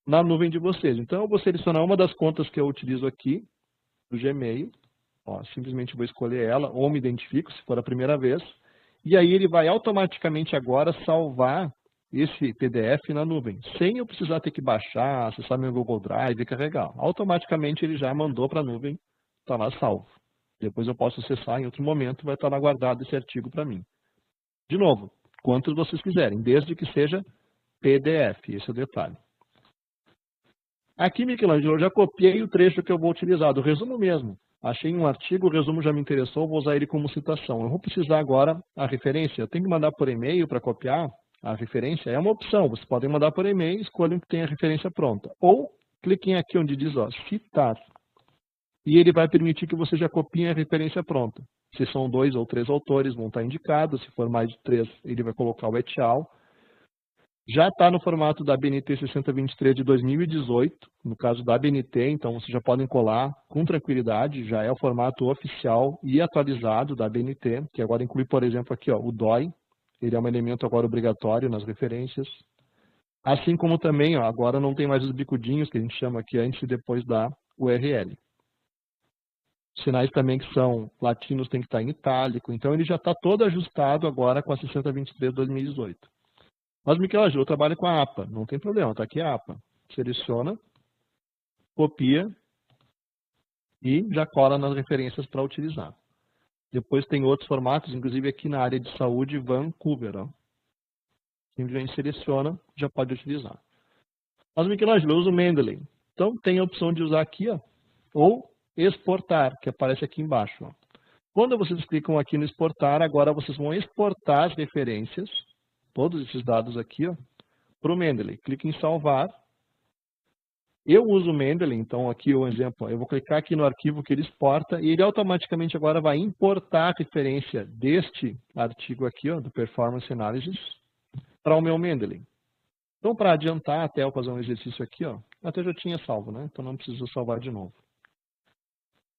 na nuvem de vocês. Então eu vou selecionar uma das contas que eu utilizo aqui, do Gmail. Ó, simplesmente vou escolher ela, ou me identifico, se for a primeira vez. E aí ele vai automaticamente agora salvar esse PDF na nuvem, sem eu precisar ter que baixar, acessar meu Google Drive e carregar. Automaticamente ele já mandou para a nuvem, está lá salvo. Depois eu posso acessar em outro momento, vai estar lá guardado esse artigo para mim. De novo, quantos vocês quiserem, desde que seja PDF, esse é o detalhe. Aqui, Michelangelo, eu já copiei o trecho que eu vou utilizar, do resumo mesmo. Achei um artigo, o resumo já me interessou, vou usar ele como citação. Eu vou precisar agora a referência. Eu tenho que mandar por e-mail para copiar a referência? É uma opção. Vocês podem mandar por e-mail, escolhem que tem a referência pronta. Ou cliquem aqui onde diz ó, citar. E ele vai permitir que você já copiem a referência pronta. Se são 2 ou 3 autores, vão estar indicados. Se for mais de 3, ele vai colocar o et al. Já está no formato da ABNT 6023 de 2018, no caso da ABNT, então vocês já podem colar com tranquilidade, já é o formato oficial e atualizado da ABNT, que agora inclui, por exemplo, aqui ó, o DOI, ele é um elemento agora obrigatório nas referências, assim como também, ó, agora não tem mais os bicudinhos, que a gente chama aqui antes e depois da URL. Sinais também que são latinos tem que estar em itálico, então ele já está todo ajustado agora com a 6023 de 2018. Mas, Michelangelo, eu trabalho com a APA. Não tem problema, está aqui a APA. Seleciona, copia e já cola nas referências para utilizar. Depois tem outros formatos, inclusive aqui na área de saúde, Vancouver. Ó. Simplesmente seleciona, já pode utilizar. Mas, Michelangelo, eu uso Mendeley. Então, tem a opção de usar aqui, ó, ou exportar, que aparece aqui embaixo. Ó. Quando vocês clicam aqui no exportar, agora vocês vão exportar as referências, todos esses dados aqui, para o Mendeley. Clique em salvar. Eu uso o Mendeley, então aqui o exemplo, eu vou clicar aqui no arquivo que ele exporta e ele automaticamente agora vai importar a referência deste artigo aqui, ó, do Performance Analysis, para o meu Mendeley. Então, para adiantar, até eu fazer um exercício aqui, ó, até já tinha salvo, né? Então não preciso salvar de novo.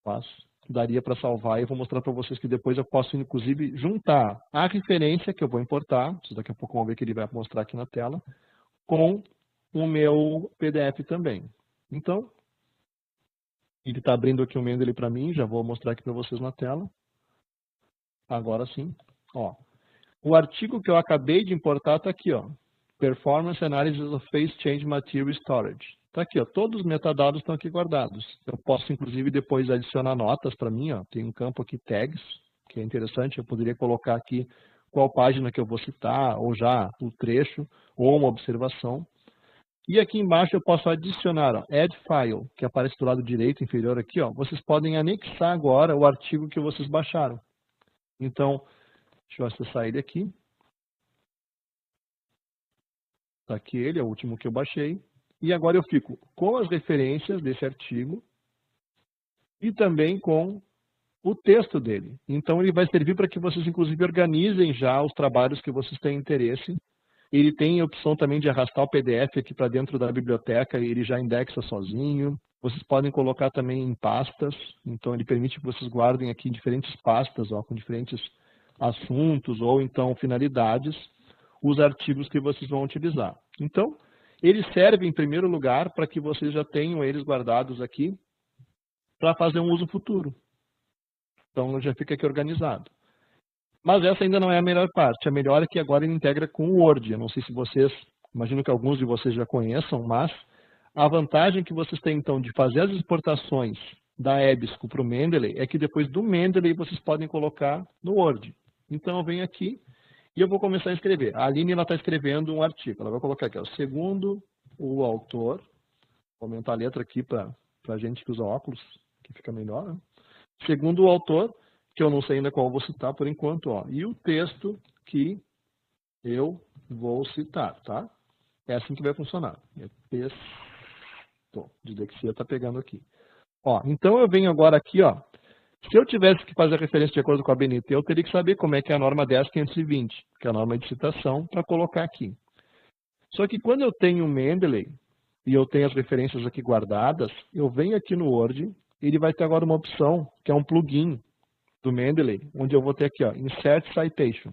Mas daria para salvar e eu vou mostrar para vocês que depois eu posso, inclusive, juntar a referência que eu vou importar, vocês daqui a pouco vão ver que ele vai mostrar aqui na tela, com o meu PDF também. Então, ele está abrindo aqui o Mendeley para mim, já vou mostrar aqui para vocês na tela. Agora sim. Ó, o artigo que eu acabei de importar está aqui, ó, Performance Analysis of Phase Change Material Storage. Está aqui, ó, todos os metadados estão aqui guardados. Eu posso, inclusive, depois adicionar notas para mim. Ó, tem um campo aqui, tags, que é interessante. Eu poderia colocar aqui qual página que eu vou citar, ou já o trecho, ou uma observação. E aqui embaixo eu posso adicionar, ó, Add File, que aparece do lado direito inferior aqui. Ó, vocês podem anexar agora o artigo que vocês baixaram. Então, deixa eu acessar ele aqui. Está aqui ele, é o último que eu baixei. E agora eu fico com as referências desse artigo e também com o texto dele. Então ele vai servir para que vocês, inclusive, organizem já os trabalhos que vocês têm interesse Ele tem a opção também de arrastar o PDF aqui para dentro da biblioteca e ele já indexa sozinho. Vocês podem colocar também em pastas, então ele permite que vocês guardem aqui em diferentes pastas, ó, com diferentes assuntos ou então finalidades, os artigos que vocês vão utilizar. Então, ele serve em primeiro lugar para que vocês já tenham eles guardados aqui para fazer um uso futuro. Então, já fica aqui organizado. Mas essa ainda não é a melhor parte. A melhor é que agora ele integra com o Word. Eu não sei se vocês, imagino que alguns de vocês já conheçam, mas a vantagem que vocês têm, então, de fazer as exportações da EBSCO para o Mendeley é que depois do Mendeley vocês podem colocar no Word. Então, eu venho aqui e eu vou começar a escrever. A Aline está escrevendo um artigo. Ela vai colocar aqui, ó, segundo o autor, vou aumentar a letra aqui para a gente que usa óculos, que fica melhor, né? Segundo o autor, que eu não sei ainda qual vou citar por enquanto, ó, e o texto que eu vou citar, tá? É assim que vai funcionar. É texto. Dislexia está pegando aqui. Ó, então eu venho agora aqui, ó. Se eu tivesse que fazer a referência de acordo com a BNT, eu teria que saber como é que é a norma 10.520, que é a norma de citação, para colocar aqui. Só que quando eu tenho o Mendeley, e eu tenho as referências aqui guardadas, eu venho aqui no Word, ele vai ter agora uma opção, que é um plugin do Mendeley, onde eu vou ter aqui, ó, Insert Citation.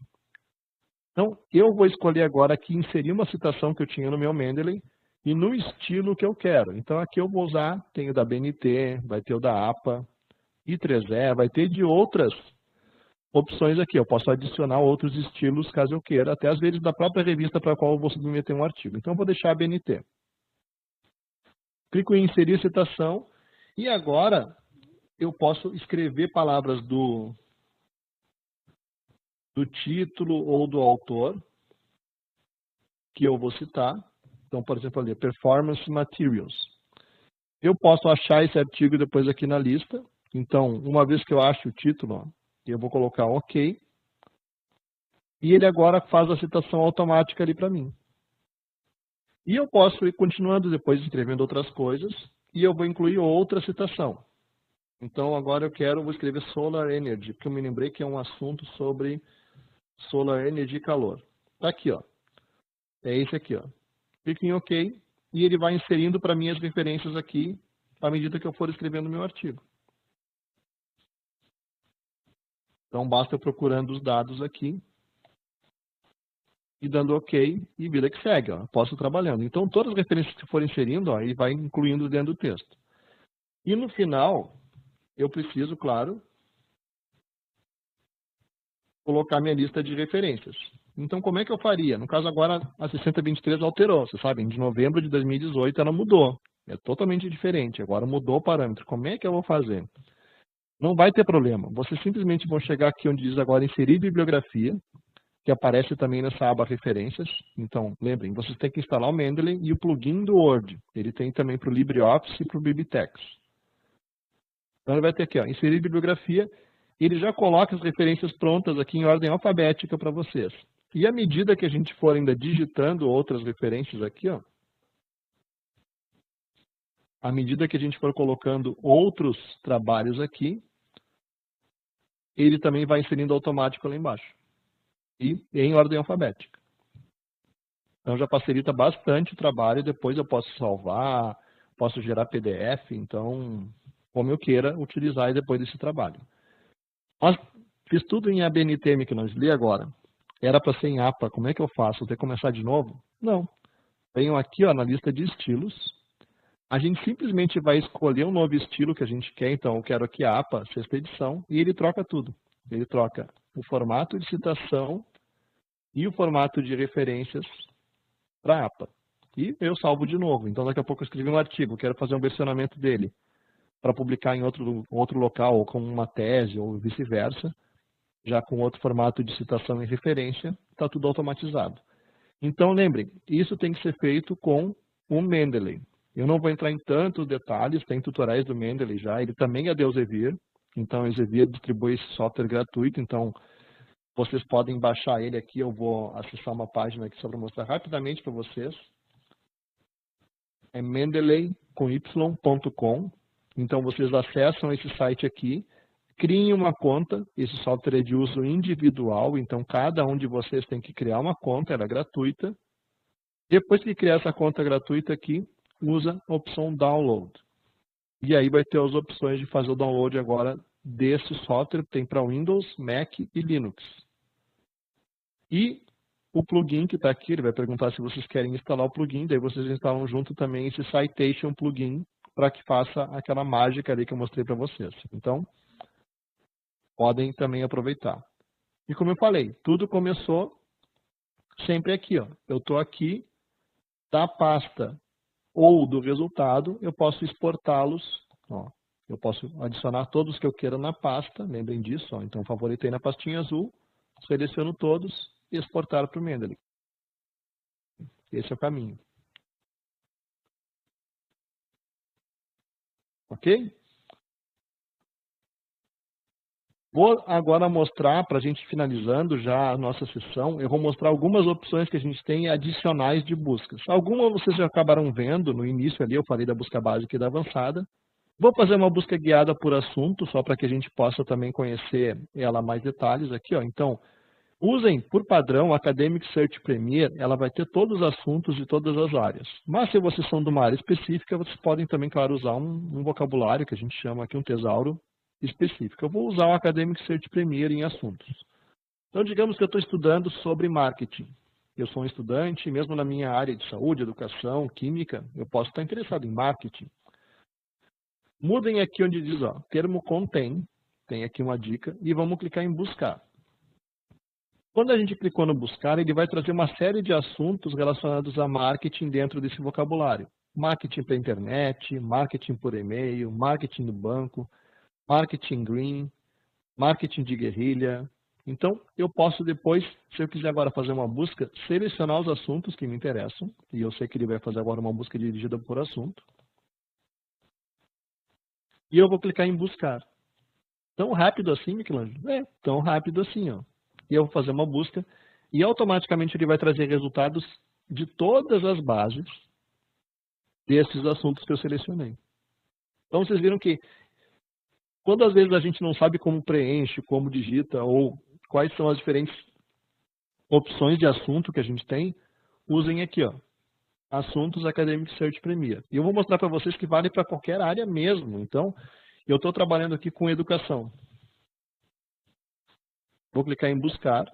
Então, eu vou escolher agora aqui, inserir uma citação que eu tinha no meu Mendeley, e no estilo que eu quero. Então, aqui eu vou usar, tem o da BNT, vai ter o da APA, I3E, vai ter de outras opções aqui. Eu posso adicionar outros estilos, caso eu queira, até às vezes da própria revista para a qual eu vou submeter um artigo. Então, eu vou deixar a BNT. Clico em inserir citação, e agora eu posso escrever palavras do título ou do autor que eu vou citar. Então, por exemplo, ali, Performance Materials. Eu posso achar esse artigo depois aqui na lista. Então, uma vez que eu acho o título, ó, eu vou colocar OK. E ele agora faz a citação automática ali para mim. E eu posso ir continuando depois escrevendo outras coisas e eu vou incluir outra citação. Então, agora vou escrever Solar Energy, porque eu me lembrei que é um assunto sobre Solar Energy e calor. Está aqui, ó. É esse aqui, ó. Clico em OK e ele vai inserindo para mim as referências aqui à medida que eu for escrevendo o meu artigo. Então, basta eu procurando os dados aqui e dando OK e vida que segue, ó. Posso ir trabalhando. Então, todas as referências que for inserindo, ó, ele vai incluindo dentro do texto. E no final, eu preciso, claro, colocar minha lista de referências. Então, como é que eu faria? No caso, agora, a 6023 alterou. Vocês sabem, de novembro de 2018 ela mudou. É totalmente diferente. Agora mudou o parâmetro. Como é que eu vou fazer? Não vai ter problema. Vocês simplesmente vão chegar aqui onde diz agora inserir bibliografia, que aparece também nessa aba referências. Então, lembrem, vocês têm que instalar o Mendeley e o plugin do Word. Ele tem também para o LibreOffice e para o Biblitex. Então, ele vai ter aqui, ó, inserir bibliografia. Ele já coloca as referências prontas aqui em ordem alfabética para vocês. E à medida que a gente for ainda digitando outras referências aqui, ó, à medida que a gente for colocando outros trabalhos aqui, ele também vai inserindo automático lá embaixo. E em ordem alfabética. Então já facilita bastante o trabalho, depois eu posso salvar, posso gerar PDF, então, como eu queira utilizar depois desse trabalho. Mas fiz tudo em ABNT que nós li agora. Era para ser em APA, como é que eu faço? Vou ter que começar de novo? Não. Venho aqui, ó, na lista de estilos. A gente simplesmente vai escolher um novo estilo que a gente quer. Então, eu quero aqui a APA, 6ª edição, e ele troca tudo. Ele troca o formato de citação e o formato de referências para a APA. E eu salvo de novo. Então, daqui a pouco eu escrevi um artigo, quero fazer um versionamento dele para publicar em outro local, ou com uma tese, ou vice-versa. Já com outro formato de citação e referência, está tudo automatizado. Então, lembrem, isso tem que ser feito com o Mendeley. Eu não vou entrar em tantos detalhes, tem tutoriais do Mendeley já, ele também é de Elsevier, então Elsevier distribui esse software gratuito, então vocês podem baixar ele aqui, eu vou acessar uma página aqui só para mostrar rapidamente para vocês. É mendeley.com, então vocês acessam esse site aqui, criem uma conta, esse software é de uso individual, então cada um de vocês tem que criar uma conta, ela é gratuita, Depois que criar essa conta gratuita aqui, usa a opção Download. E aí vai ter as opções de fazer o download agora desse software, tem para Windows, Mac e Linux. E o plugin que está aqui, ele vai perguntar se vocês querem instalar o plugin, daí vocês instalam junto também esse Citation plugin, para que faça aquela mágica ali que eu mostrei para vocês. Então, podem também aproveitar. E como eu falei, tudo começou sempre aqui. Ó. Eu estou aqui da pasta ou do resultado, eu posso exportá-los. Eu posso adicionar todos que eu queira na pasta, lembrem disso. Ó. Então, favoritei na pastinha azul, seleciono todos e exportar para o Mendeley. Esse é o caminho. Ok? Vou agora mostrar, para a gente finalizando já a nossa sessão, eu vou mostrar algumas opções que a gente tem adicionais de buscas. Algumas vocês já acabaram vendo no início ali, eu falei da busca básica e da avançada. Vou fazer uma busca guiada por assunto, só para que a gente possa também conhecer ela mais detalhes aqui. Ó. Então, usem por padrão a Academic Search Premier, ela vai ter todos os assuntos de todas as áreas. Mas se vocês são de uma área específica, vocês podem também, claro, usar um vocabulário, que a gente chama aqui um tesauro específico. Eu vou usar o Academic Search Premier em assuntos. Então, digamos que eu estou estudando sobre marketing. Eu sou um estudante, mesmo na minha área de saúde, educação, química, eu posso estar interessado em marketing. Mudem aqui onde diz, ó, termo contém, tem aqui uma dica, e vamos clicar em buscar. Quando a gente clicou no buscar, ele vai trazer uma série de assuntos relacionados a marketing dentro desse vocabulário. Marketing para internet, marketing por e-mail, marketing no banco, marketing green, marketing de guerrilha. Então, eu posso depois, se eu quiser agora fazer uma busca, selecionar os assuntos que me interessam, e eu sei que ele vai fazer agora uma busca dirigida por assunto. E eu vou clicar em buscar. Tão rápido assim, Michelangelo? É, tão rápido assim, ó. E eu vou fazer uma busca e automaticamente ele vai trazer resultados de todas as bases desses assuntos que eu selecionei. Então vocês viram que quando às vezes a gente não sabe como preenche, como digita ou quais são as diferentes opções de assunto que a gente tem, usem aqui, ó, Assuntos Academic Search Premier. E eu vou mostrar para vocês que vale para qualquer área mesmo. Então, eu estou trabalhando aqui com educação. Vou clicar em buscar.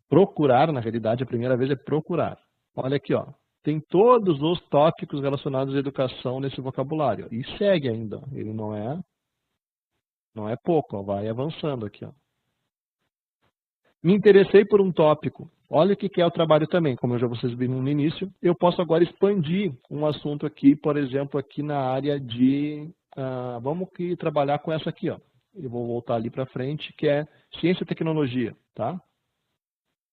Procurar, na realidade, a primeira vez é procurar. Olha aqui, ó. Tem todos os tópicos relacionados à educação nesse vocabulário. E segue ainda. Ele não é pouco, ó. Vai avançando aqui, ó. Me interessei por um tópico. Olha o que é o trabalho também. Como já vocês viram no início, eu posso agora expandir um assunto aqui, por exemplo, aqui na área de... vamos trabalhar com essa aqui, ó. Eu vou voltar ali para frente, que é ciência e tecnologia, tá?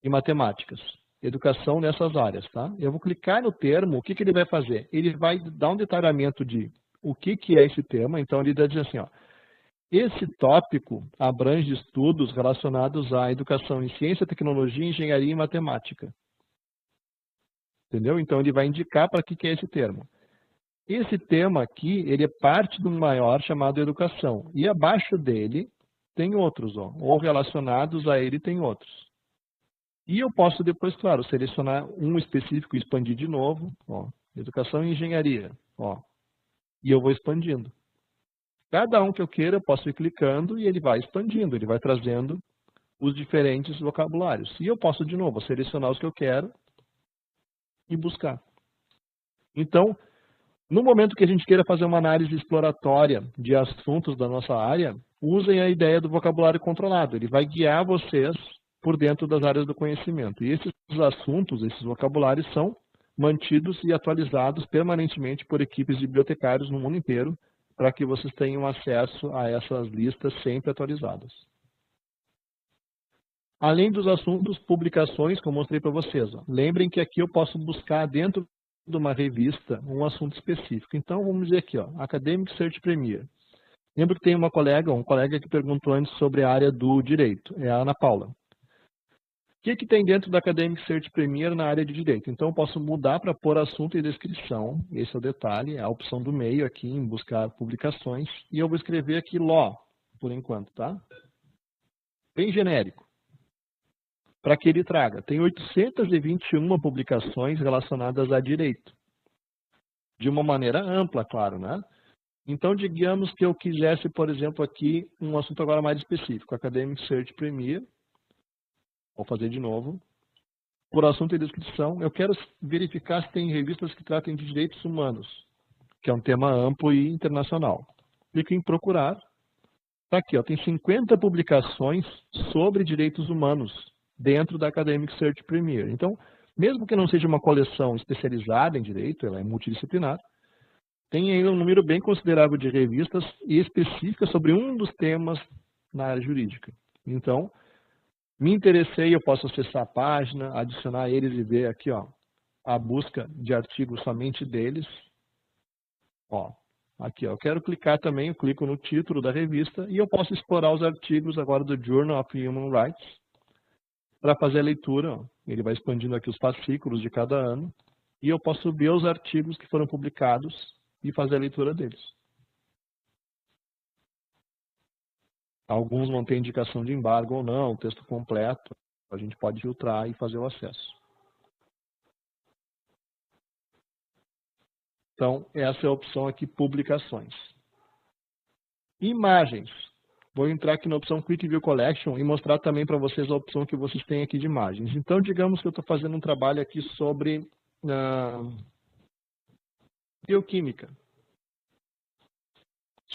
E matemáticas. Educação nessas áreas, tá? Eu vou clicar no termo, o que ele vai fazer? Ele vai dar um detalhamento de o que é esse tema, então ele vai dizer assim, ó, esse tópico abrange estudos relacionados à educação em ciência, tecnologia, engenharia e matemática. Entendeu? Então ele vai indicar para que é esse termo. Esse tema aqui, ele é parte de um maior chamado educação, e abaixo dele tem outros, ó, ou relacionados a ele tem outros. E eu posso depois, claro, selecionar um específico e expandir de novo, ó, educação e engenharia, ó, e eu vou expandindo. Cada um que eu queira, eu posso ir clicando e ele vai expandindo, ele vai trazendo os diferentes vocabulários. E eu posso, de novo, selecionar os que eu quero e buscar. Então, no momento que a gente queira fazer uma análise exploratória de assuntos da nossa área, usem a ideia do vocabulário controlado. Ele vai guiar vocês por dentro das áreas do conhecimento. E esses assuntos, esses vocabulários são mantidos e atualizados permanentemente por equipes de bibliotecários no mundo inteiro, para que vocês tenham acesso a essas listas sempre atualizadas. Além dos assuntos, publicações, como eu mostrei para vocês. Ó. Lembrem que aqui eu posso buscar dentro de uma revista um assunto específico. Então, vamos dizer aqui, ó, Academic Search Premier. Lembro que tem um colega que perguntou antes sobre a área do direito, é a Ana Paula. O que tem dentro da Academic Search Premier na área de direito? Então, eu posso mudar para pôr assunto e descrição. Esse é o detalhe, é a opção do meio aqui em buscar publicações. E eu vou escrever aqui Law, por enquanto, tá? Bem genérico. para que ele traga. Tem 821 publicações relacionadas a direito. De uma maneira ampla, claro, né? Então, digamos que eu quisesse, por exemplo, aqui um assunto agora mais específico, Academic Search Premier. Vou fazer de novo. Por assunto e descrição, eu quero verificar se tem revistas que tratem de direitos humanos, que é um tema amplo e internacional. Clico em procurar. Está aqui, ó, tem 50 publicações sobre direitos humanos dentro da Academic Search Premier. Então, mesmo que não seja uma coleção especializada em direito, ela é multidisciplinar, tem aí um número bem considerável de revistas e específicas sobre um dos temas na área jurídica. Então, me interessei, eu posso acessar a página, adicionar eles e ver aqui, ó, a busca de artigos somente deles. Ó, aqui, ó, eu quero clicar também, eu clico no título da revista e eu posso explorar os artigos agora do Journal of Human Rights para fazer a leitura. Ó. Ele vai expandindo aqui os fascículos de cada ano e eu posso ver os artigos que foram publicados e fazer a leitura deles. Alguns vão ter indicação de embargo ou não, o texto completo. A gente pode filtrar e fazer o acesso. Então, essa é a opção aqui, publicações. Imagens. Vou entrar aqui na opção Quick View Collection e mostrar também para vocês a opção que vocês têm aqui de imagens. Então, digamos que eu estou fazendo um trabalho aqui sobre bioquímica.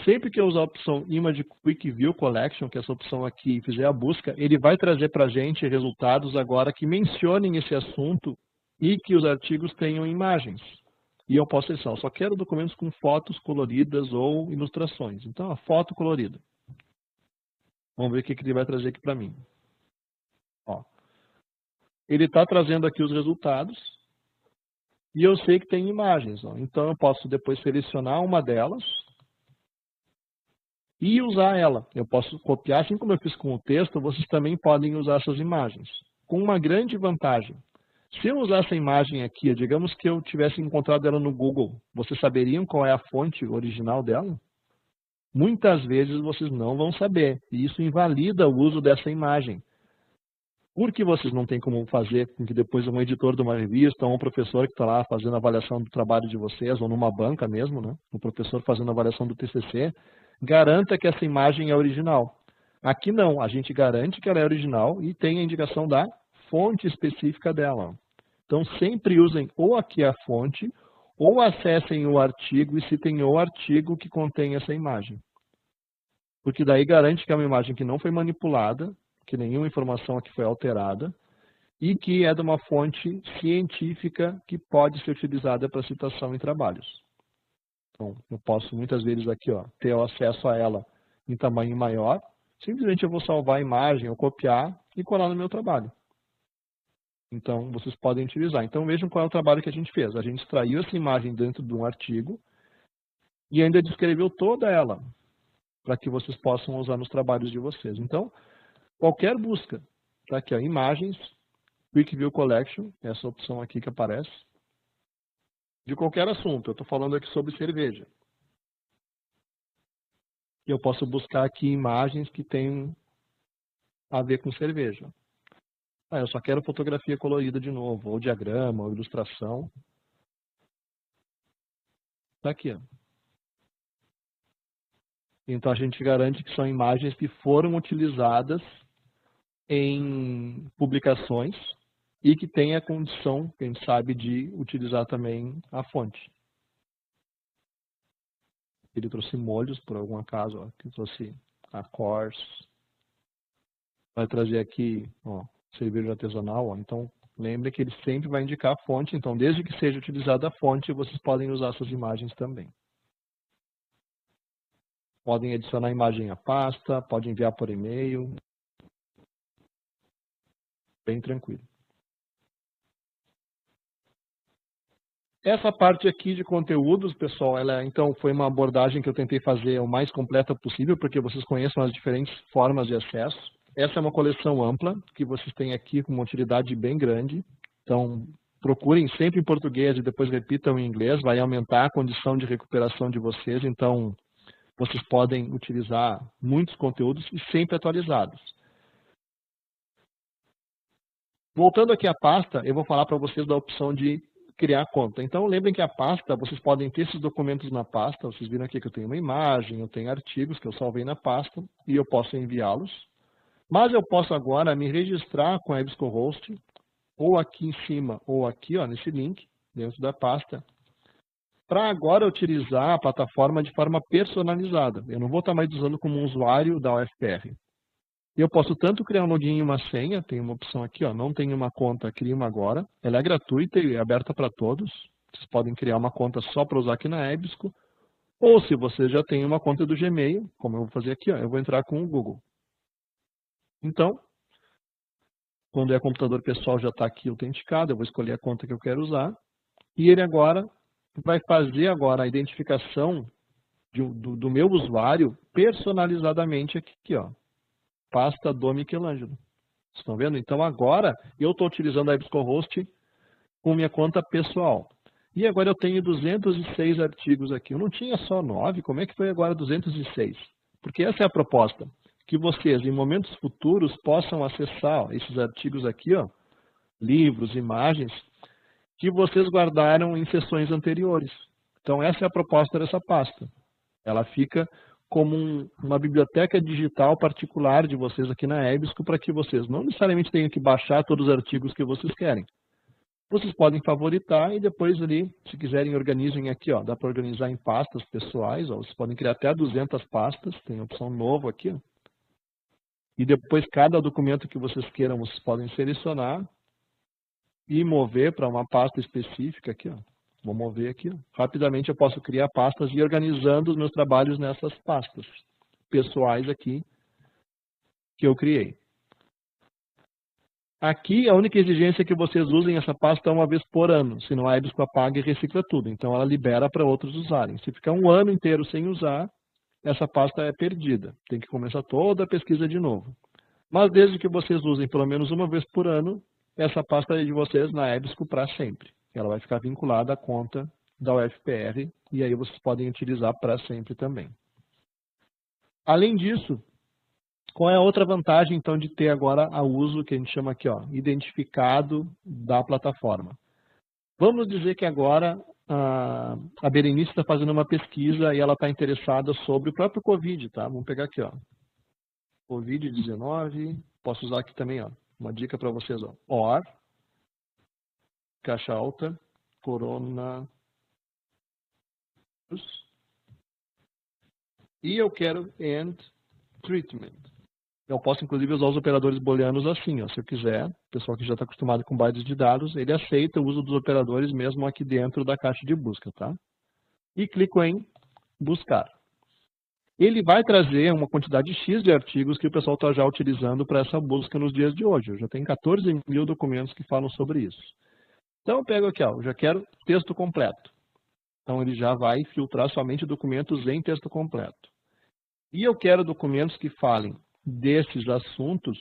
Sempre que eu usar a opção Image Quick View Collection, que é essa opção aqui, e fizer a busca, ele vai trazer para a gente resultados agora que mencionem esse assunto e que os artigos tenham imagens. E eu posso selecionar, eu só quero documentos com fotos coloridas ou ilustrações. Então, a foto colorida. Vamos ver o que ele vai trazer aqui para mim. Ó. Ele está trazendo aqui os resultados e eu sei que tem imagens. Ó. Então, eu posso depois selecionar uma delas e usar ela. Eu posso copiar, assim como eu fiz com o texto, vocês também podem usar essas imagens. Com uma grande vantagem. Se eu usar essa imagem aqui, digamos que eu tivesse encontrado ela no Google, vocês saberiam qual é a fonte original dela? Muitas vezes vocês não vão saber, e isso invalida o uso dessa imagem. Porque vocês não têm como fazer com que depois um editor de uma revista ou um professor que está lá fazendo a avaliação do trabalho de vocês, ou numa banca mesmo, né, um professor fazendo a avaliação do TCC, garanta que essa imagem é original. Aqui não, a gente garante que ela é original e tem a indicação da fonte específica dela. Então, sempre usem ou aqui a fonte, ou acessem o artigo e citem o artigo que contém essa imagem. Porque daí garante que é uma imagem que não foi manipulada, que nenhuma informação aqui foi alterada, e que é de uma fonte científica que pode ser utilizada para citação em trabalhos. Então, eu posso muitas vezes aqui, ó, ter acesso a ela em tamanho maior, simplesmente eu vou salvar a imagem, ou copiar e colar no meu trabalho. Então, vocês podem utilizar. Então, vejam qual é o trabalho que a gente fez. A gente extraiu essa imagem dentro de um artigo e ainda descreveu toda ela para que vocês possam usar nos trabalhos de vocês. Então, qualquer busca, tá aqui, ó, imagens, Quick View Collection, essa opção aqui que aparece, de qualquer assunto. Eu estou falando aqui sobre cerveja. E eu posso buscar aqui imagens que tenham a ver com cerveja. Eu só quero fotografia colorida de novo, ou diagrama, ou ilustração. Está aqui. Ó. Então, a gente garante que são imagens que foram utilizadas em publicações e que tem a condição, que a gente sabe, de utilizar também a fonte. Ele trouxe molhos, por algum acaso, ó, que trouxe a Coors. Vai trazer aqui, ó, cerveja artesanal, ó. Então, lembre que ele sempre vai indicar a fonte. Então, desde que seja utilizada a fonte, vocês podem usar essas imagens também. Podem adicionar a imagem à pasta, podem enviar por e-mail. Bem tranquilo. Essa parte aqui de conteúdos, pessoal, então foi uma abordagem que eu tentei fazer o mais completa possível, porque vocês conheçam as diferentes formas de acesso. Essa é uma coleção ampla, que vocês têm aqui com uma utilidade bem grande. Então, procurem sempre em português e depois repitam em inglês, vai aumentar a condição de recuperação de vocês. Então, vocês podem utilizar muitos conteúdos e sempre atualizados. Voltando aqui à pasta, eu vou falar para vocês da opção de criar conta. Então, lembrem que a pasta, vocês podem ter esses documentos na pasta. Vocês viram aqui que eu tenho uma imagem, eu tenho artigos que eu salvei na pasta e eu posso enviá-los. Mas eu posso agora me registrar com a EBSCOhost, ou aqui em cima, ou aqui, ó, nesse link, dentro da pasta, para agora utilizar a plataforma de forma personalizada. Eu não vou estar mais usando como um usuário da UFPR. Eu posso tanto criar um login e uma senha, tem uma opção aqui, ó, não tenho uma conta, crie uma agora. Ela é gratuita e é aberta para todos. Vocês podem criar uma conta só para usar aqui na EBSCO. Ou se você já tem uma conta do Gmail, como eu vou fazer aqui, ó, eu vou entrar com o Google. Então, quando é computador pessoal já está aqui autenticado, eu vou escolher a conta que eu quero usar. E ele agora vai fazer agora a identificação do meu usuário personalizadamente aqui, ó. Pasta do Michelangelo. Vocês estão vendo? Então agora eu estou utilizando a EBSCOhost com minha conta pessoal. E agora eu tenho 206 artigos aqui. Eu não tinha só 9, como é que foi agora 206? Porque essa é a proposta, que vocês em momentos futuros possam acessar ó, esses artigos aqui, ó, livros, imagens, que vocês guardaram em sessões anteriores. Então essa é a proposta dessa pasta. Ela fica como uma biblioteca digital particular de vocês aqui na EBSCO, para que vocês não necessariamente tenham que baixar todos os artigos que vocês querem. Vocês podem favoritar e depois ali, se quiserem, organizem aqui, ó, dá para organizar em pastas pessoais, ó, vocês podem criar até 200 pastas, tem a opção novo aqui, ó. E depois cada documento que vocês queiram, vocês podem selecionar e mover para uma pasta específica aqui, ó. Vou mover aqui. Rapidamente eu posso criar pastas e ir organizando os meus trabalhos nessas pastas pessoais aqui que eu criei. Aqui a única exigência é que vocês usem essa pasta uma vez por ano, senão a EBSCO apaga e recicla tudo. Então ela libera para outros usarem. Se ficar um ano inteiro sem usar, essa pasta é perdida. Tem que começar toda a pesquisa de novo. Mas desde que vocês usem pelo menos uma vez por ano, essa pasta é de vocês na EBSCO para sempre. Ela vai ficar vinculada à conta da UFPR e aí vocês podem utilizar para sempre também. Além disso, qual é a outra vantagem então de ter agora o uso que a gente chama aqui, ó, identificado da plataforma? Vamos dizer que agora a Berenice está fazendo uma pesquisa e ela está interessada sobre o próprio Covid, tá? Vamos pegar aqui, ó, Covid-19, posso usar aqui também, ó, uma dica para vocês, ó, OR, caixa alta, coronavírus, e eu quero end treatment. Eu posso, inclusive, usar os operadores booleanos assim, ó, se eu quiser. O pessoal que já está acostumado com bytes de dados, ele aceita o uso dos operadores mesmo aqui dentro da caixa de busca, tá? E clico em buscar. Ele vai trazer uma quantidade X de artigos que o pessoal está já utilizando para essa busca nos dias de hoje. Eu já tenho 14 mil documentos que falam sobre isso. Então eu pego aqui, ó, eu já quero texto completo. Então ele já vai filtrar somente documentos em texto completo. E eu quero documentos que falem desses assuntos,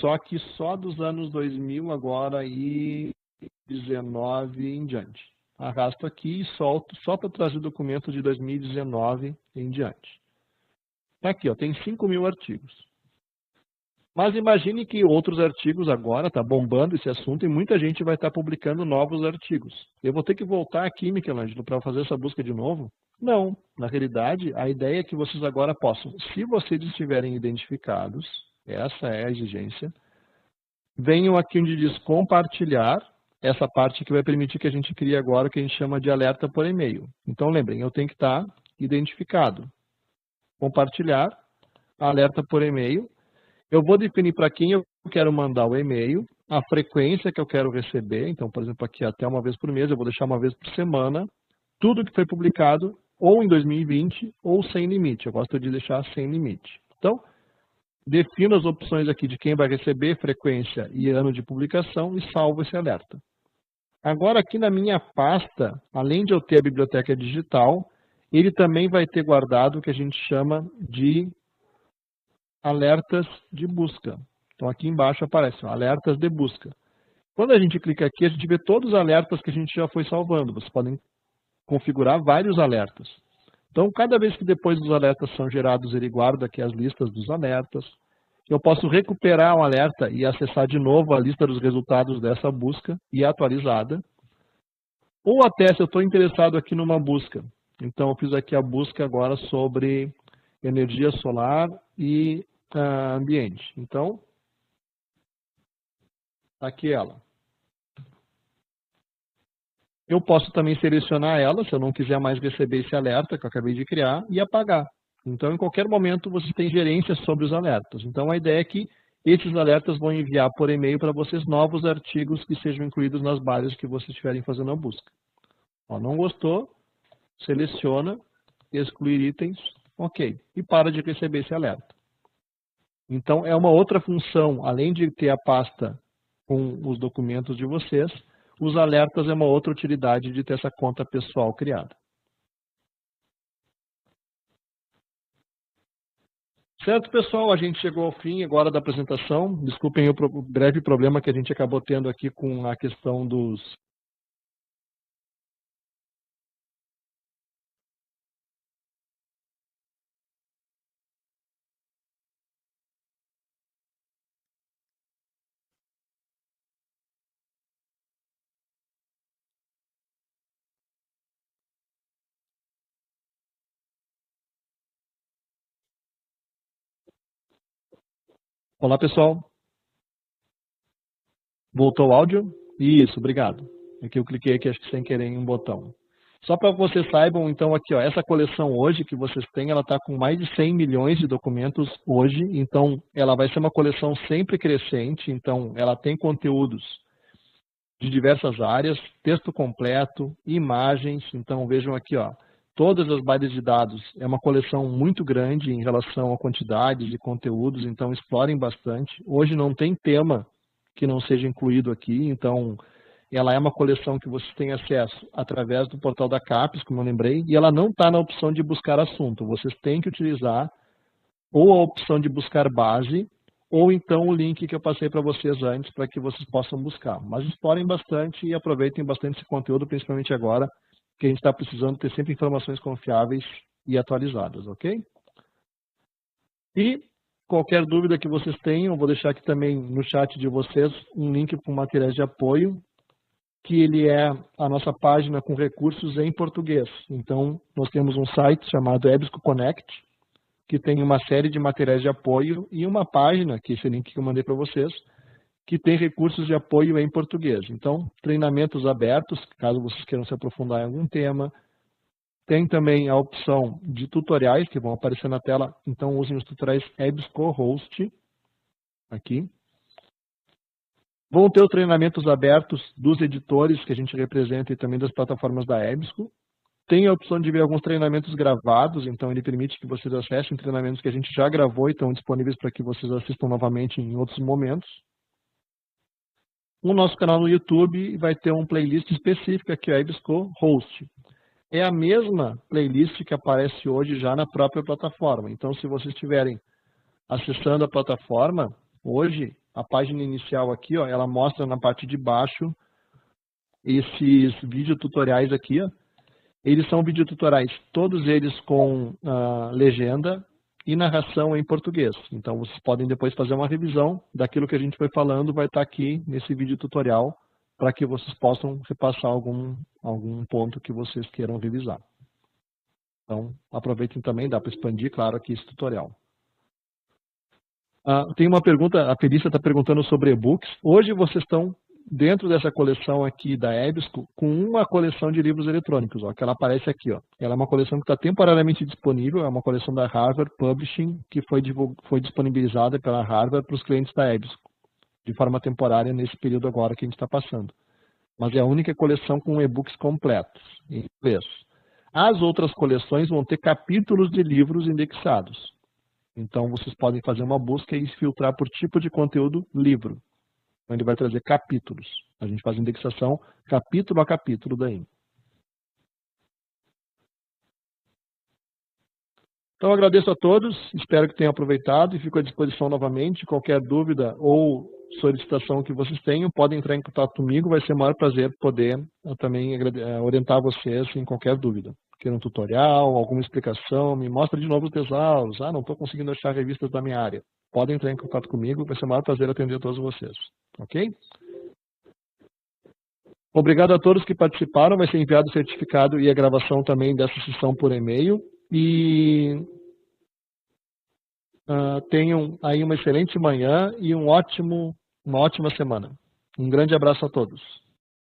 só que só dos anos 2000 agora e 19 em diante. Arrasto aqui e solto só para trazer documentos de 2019 em diante. Tá aqui, ó, tem 5 mil artigos. Mas imagine que outros artigos agora, está bombando esse assunto e muita gente vai estar publicando novos artigos. Eu vou ter que voltar aqui, Michelangelo, para fazer essa busca de novo? Não. Na realidade, a ideia é que vocês agora possam, se vocês estiverem identificados, essa é a exigência, venham aqui onde diz compartilhar, essa parte que vai permitir que a gente crie agora o que a gente chama de alerta por e-mail. Então lembrem, eu tenho que estar identificado. Compartilhar, alerta por e-mail. Eu vou definir para quem eu quero mandar o e-mail, a frequência que eu quero receber. Então, por exemplo, aqui até uma vez por mês, eu vou deixar uma vez por semana. Tudo que foi publicado ou em 2020 ou sem limite. Eu gosto de deixar sem limite. Então, defino as opções aqui de quem vai receber, frequência e ano de publicação e salvo esse alerta. Agora, aqui na minha pasta, além de eu ter a biblioteca digital, ele também vai ter guardado o que a gente chama de alertas de busca. Então, aqui embaixo aparece, ó, alertas de busca. Quando a gente clica aqui, a gente vê todos os alertas que a gente já foi salvando. Vocês podem configurar vários alertas. Então, cada vez que depois dos alertas são gerados, ele guarda aqui as listas dos alertas. eu posso recuperar um alerta e acessar de novo a lista dos resultados dessa busca e atualizada. Ou até se eu estou interessado aqui numa busca. Então, eu fiz aqui a busca agora sobre energia solar e ambiente. Então, aqui ela. Eu posso também selecionar ela, se eu não quiser mais receber esse alerta que eu acabei de criar, e apagar. Então, em qualquer momento, você tem gerência sobre os alertas. Então, a ideia é que esses alertas vão enviar por e-mail para vocês novos artigos que sejam incluídos nas bases que vocês estiverem fazendo a busca. Ó, não gostou? Seleciona, excluir itens, ok. E para de receber esse alerta. Então, é uma outra função, além de ter a pasta com os documentos de vocês, os alertas é uma outra utilidade de ter essa conta pessoal criada. Certo, pessoal? A gente chegou ao fim agora da apresentação. Desculpem o breve problema que a gente acabou tendo aqui com a questão dos... Olá, pessoal. Voltou o áudio? Isso, obrigado. É que eu cliquei aqui, acho que sem querer, em um botão. Só para que vocês saibam, então, aqui, ó, essa coleção hoje que vocês têm, ela está com mais de 100 milhões de documentos hoje, então ela vai ser uma coleção sempre crescente, então ela tem conteúdos de diversas áreas, texto completo, imagens, então vejam aqui, ó, todas as bases de dados, é uma coleção muito grande em relação à quantidade de conteúdos, então explorem bastante. Hoje não tem tema que não seja incluído aqui, então ela é uma coleção que vocês têm acesso através do portal da CAPES, como eu lembrei, e ela não está na opção de buscar assunto. Vocês têm que utilizar ou a opção de buscar base, ou então o link que eu passei para vocês antes, para que vocês possam buscar. Mas explorem bastante e aproveitem bastante esse conteúdo, principalmente agora, que a gente está precisando ter sempre informações confiáveis e atualizadas, ok? E qualquer dúvida que vocês tenham, eu vou deixar aqui também no chat de vocês um link com materiais de apoio, que ele é a nossa página com recursos em português. Então, nós temos um site chamado EBSCO Connect, que tem uma série de materiais de apoio e uma página, que é esse link que eu mandei para vocês, que tem recursos de apoio em português. Então, treinamentos abertos, caso vocês queiram se aprofundar em algum tema. Tem também a opção de tutoriais, que vão aparecer na tela. Então, usem os tutoriais EBSCO Host, aqui. Vão ter os treinamentos abertos dos editores que a gente representa e também das plataformas da EBSCO. Tem a opção de ver alguns treinamentos gravados, então ele permite que vocês acessem treinamentos que a gente já gravou e estão disponíveis para que vocês assistam novamente em outros momentos. O nosso canal no YouTube vai ter uma playlist específica que é a EBSCO Host. É a mesma playlist que aparece hoje já na própria plataforma. Então, se vocês estiverem acessando a plataforma, hoje, a página inicial aqui, ó, ela mostra na parte de baixo esses videotutoriais aqui, ó. Eles são videotutoriais, todos eles com legenda e narração em português. Então, vocês podem depois fazer uma revisão daquilo que a gente foi falando, vai estar aqui nesse videotutorial, para que vocês possam repassar algum ponto que vocês queiram revisar. Então, aproveitem também, dá para expandir, claro, aqui esse tutorial. Tem uma pergunta, a Felícia está perguntando sobre e-books. Hoje vocês estão dentro dessa coleção aqui da EBSCO com uma coleção de livros eletrônicos, ó, que ela aparece aqui. Ó. Ela é uma coleção que está temporariamente disponível, é uma coleção da Harvard Publishing, que foi disponibilizada pela Harvard para os clientes da EBSCO, de forma temporária nesse período agora que a gente está passando. Mas é a única coleção com e-books completos, em inglês. As outras coleções vão ter capítulos de livros indexados. Então, vocês podem fazer uma busca e filtrar por tipo de conteúdo livro. Então, ele vai trazer capítulos. A gente faz indexação capítulo a capítulo daí. Então, agradeço a todos, espero que tenham aproveitado e fico à disposição novamente. Qualquer dúvida ou solicitação que vocês tenham, podem entrar em contato comigo, vai ser o maior prazer poder também orientar vocês em qualquer dúvida. Quer um tutorial, alguma explicação, me mostra de novo os tesauros, não estou conseguindo achar revistas da minha área. podem entrar em contato comigo, vai ser um maior prazer atender todos vocês. Ok? Obrigado a todos que participaram, vai ser enviado o certificado e a gravação também dessa sessão por e-mail. E tenham aí uma excelente manhã e uma ótima semana. Um grande abraço a todos.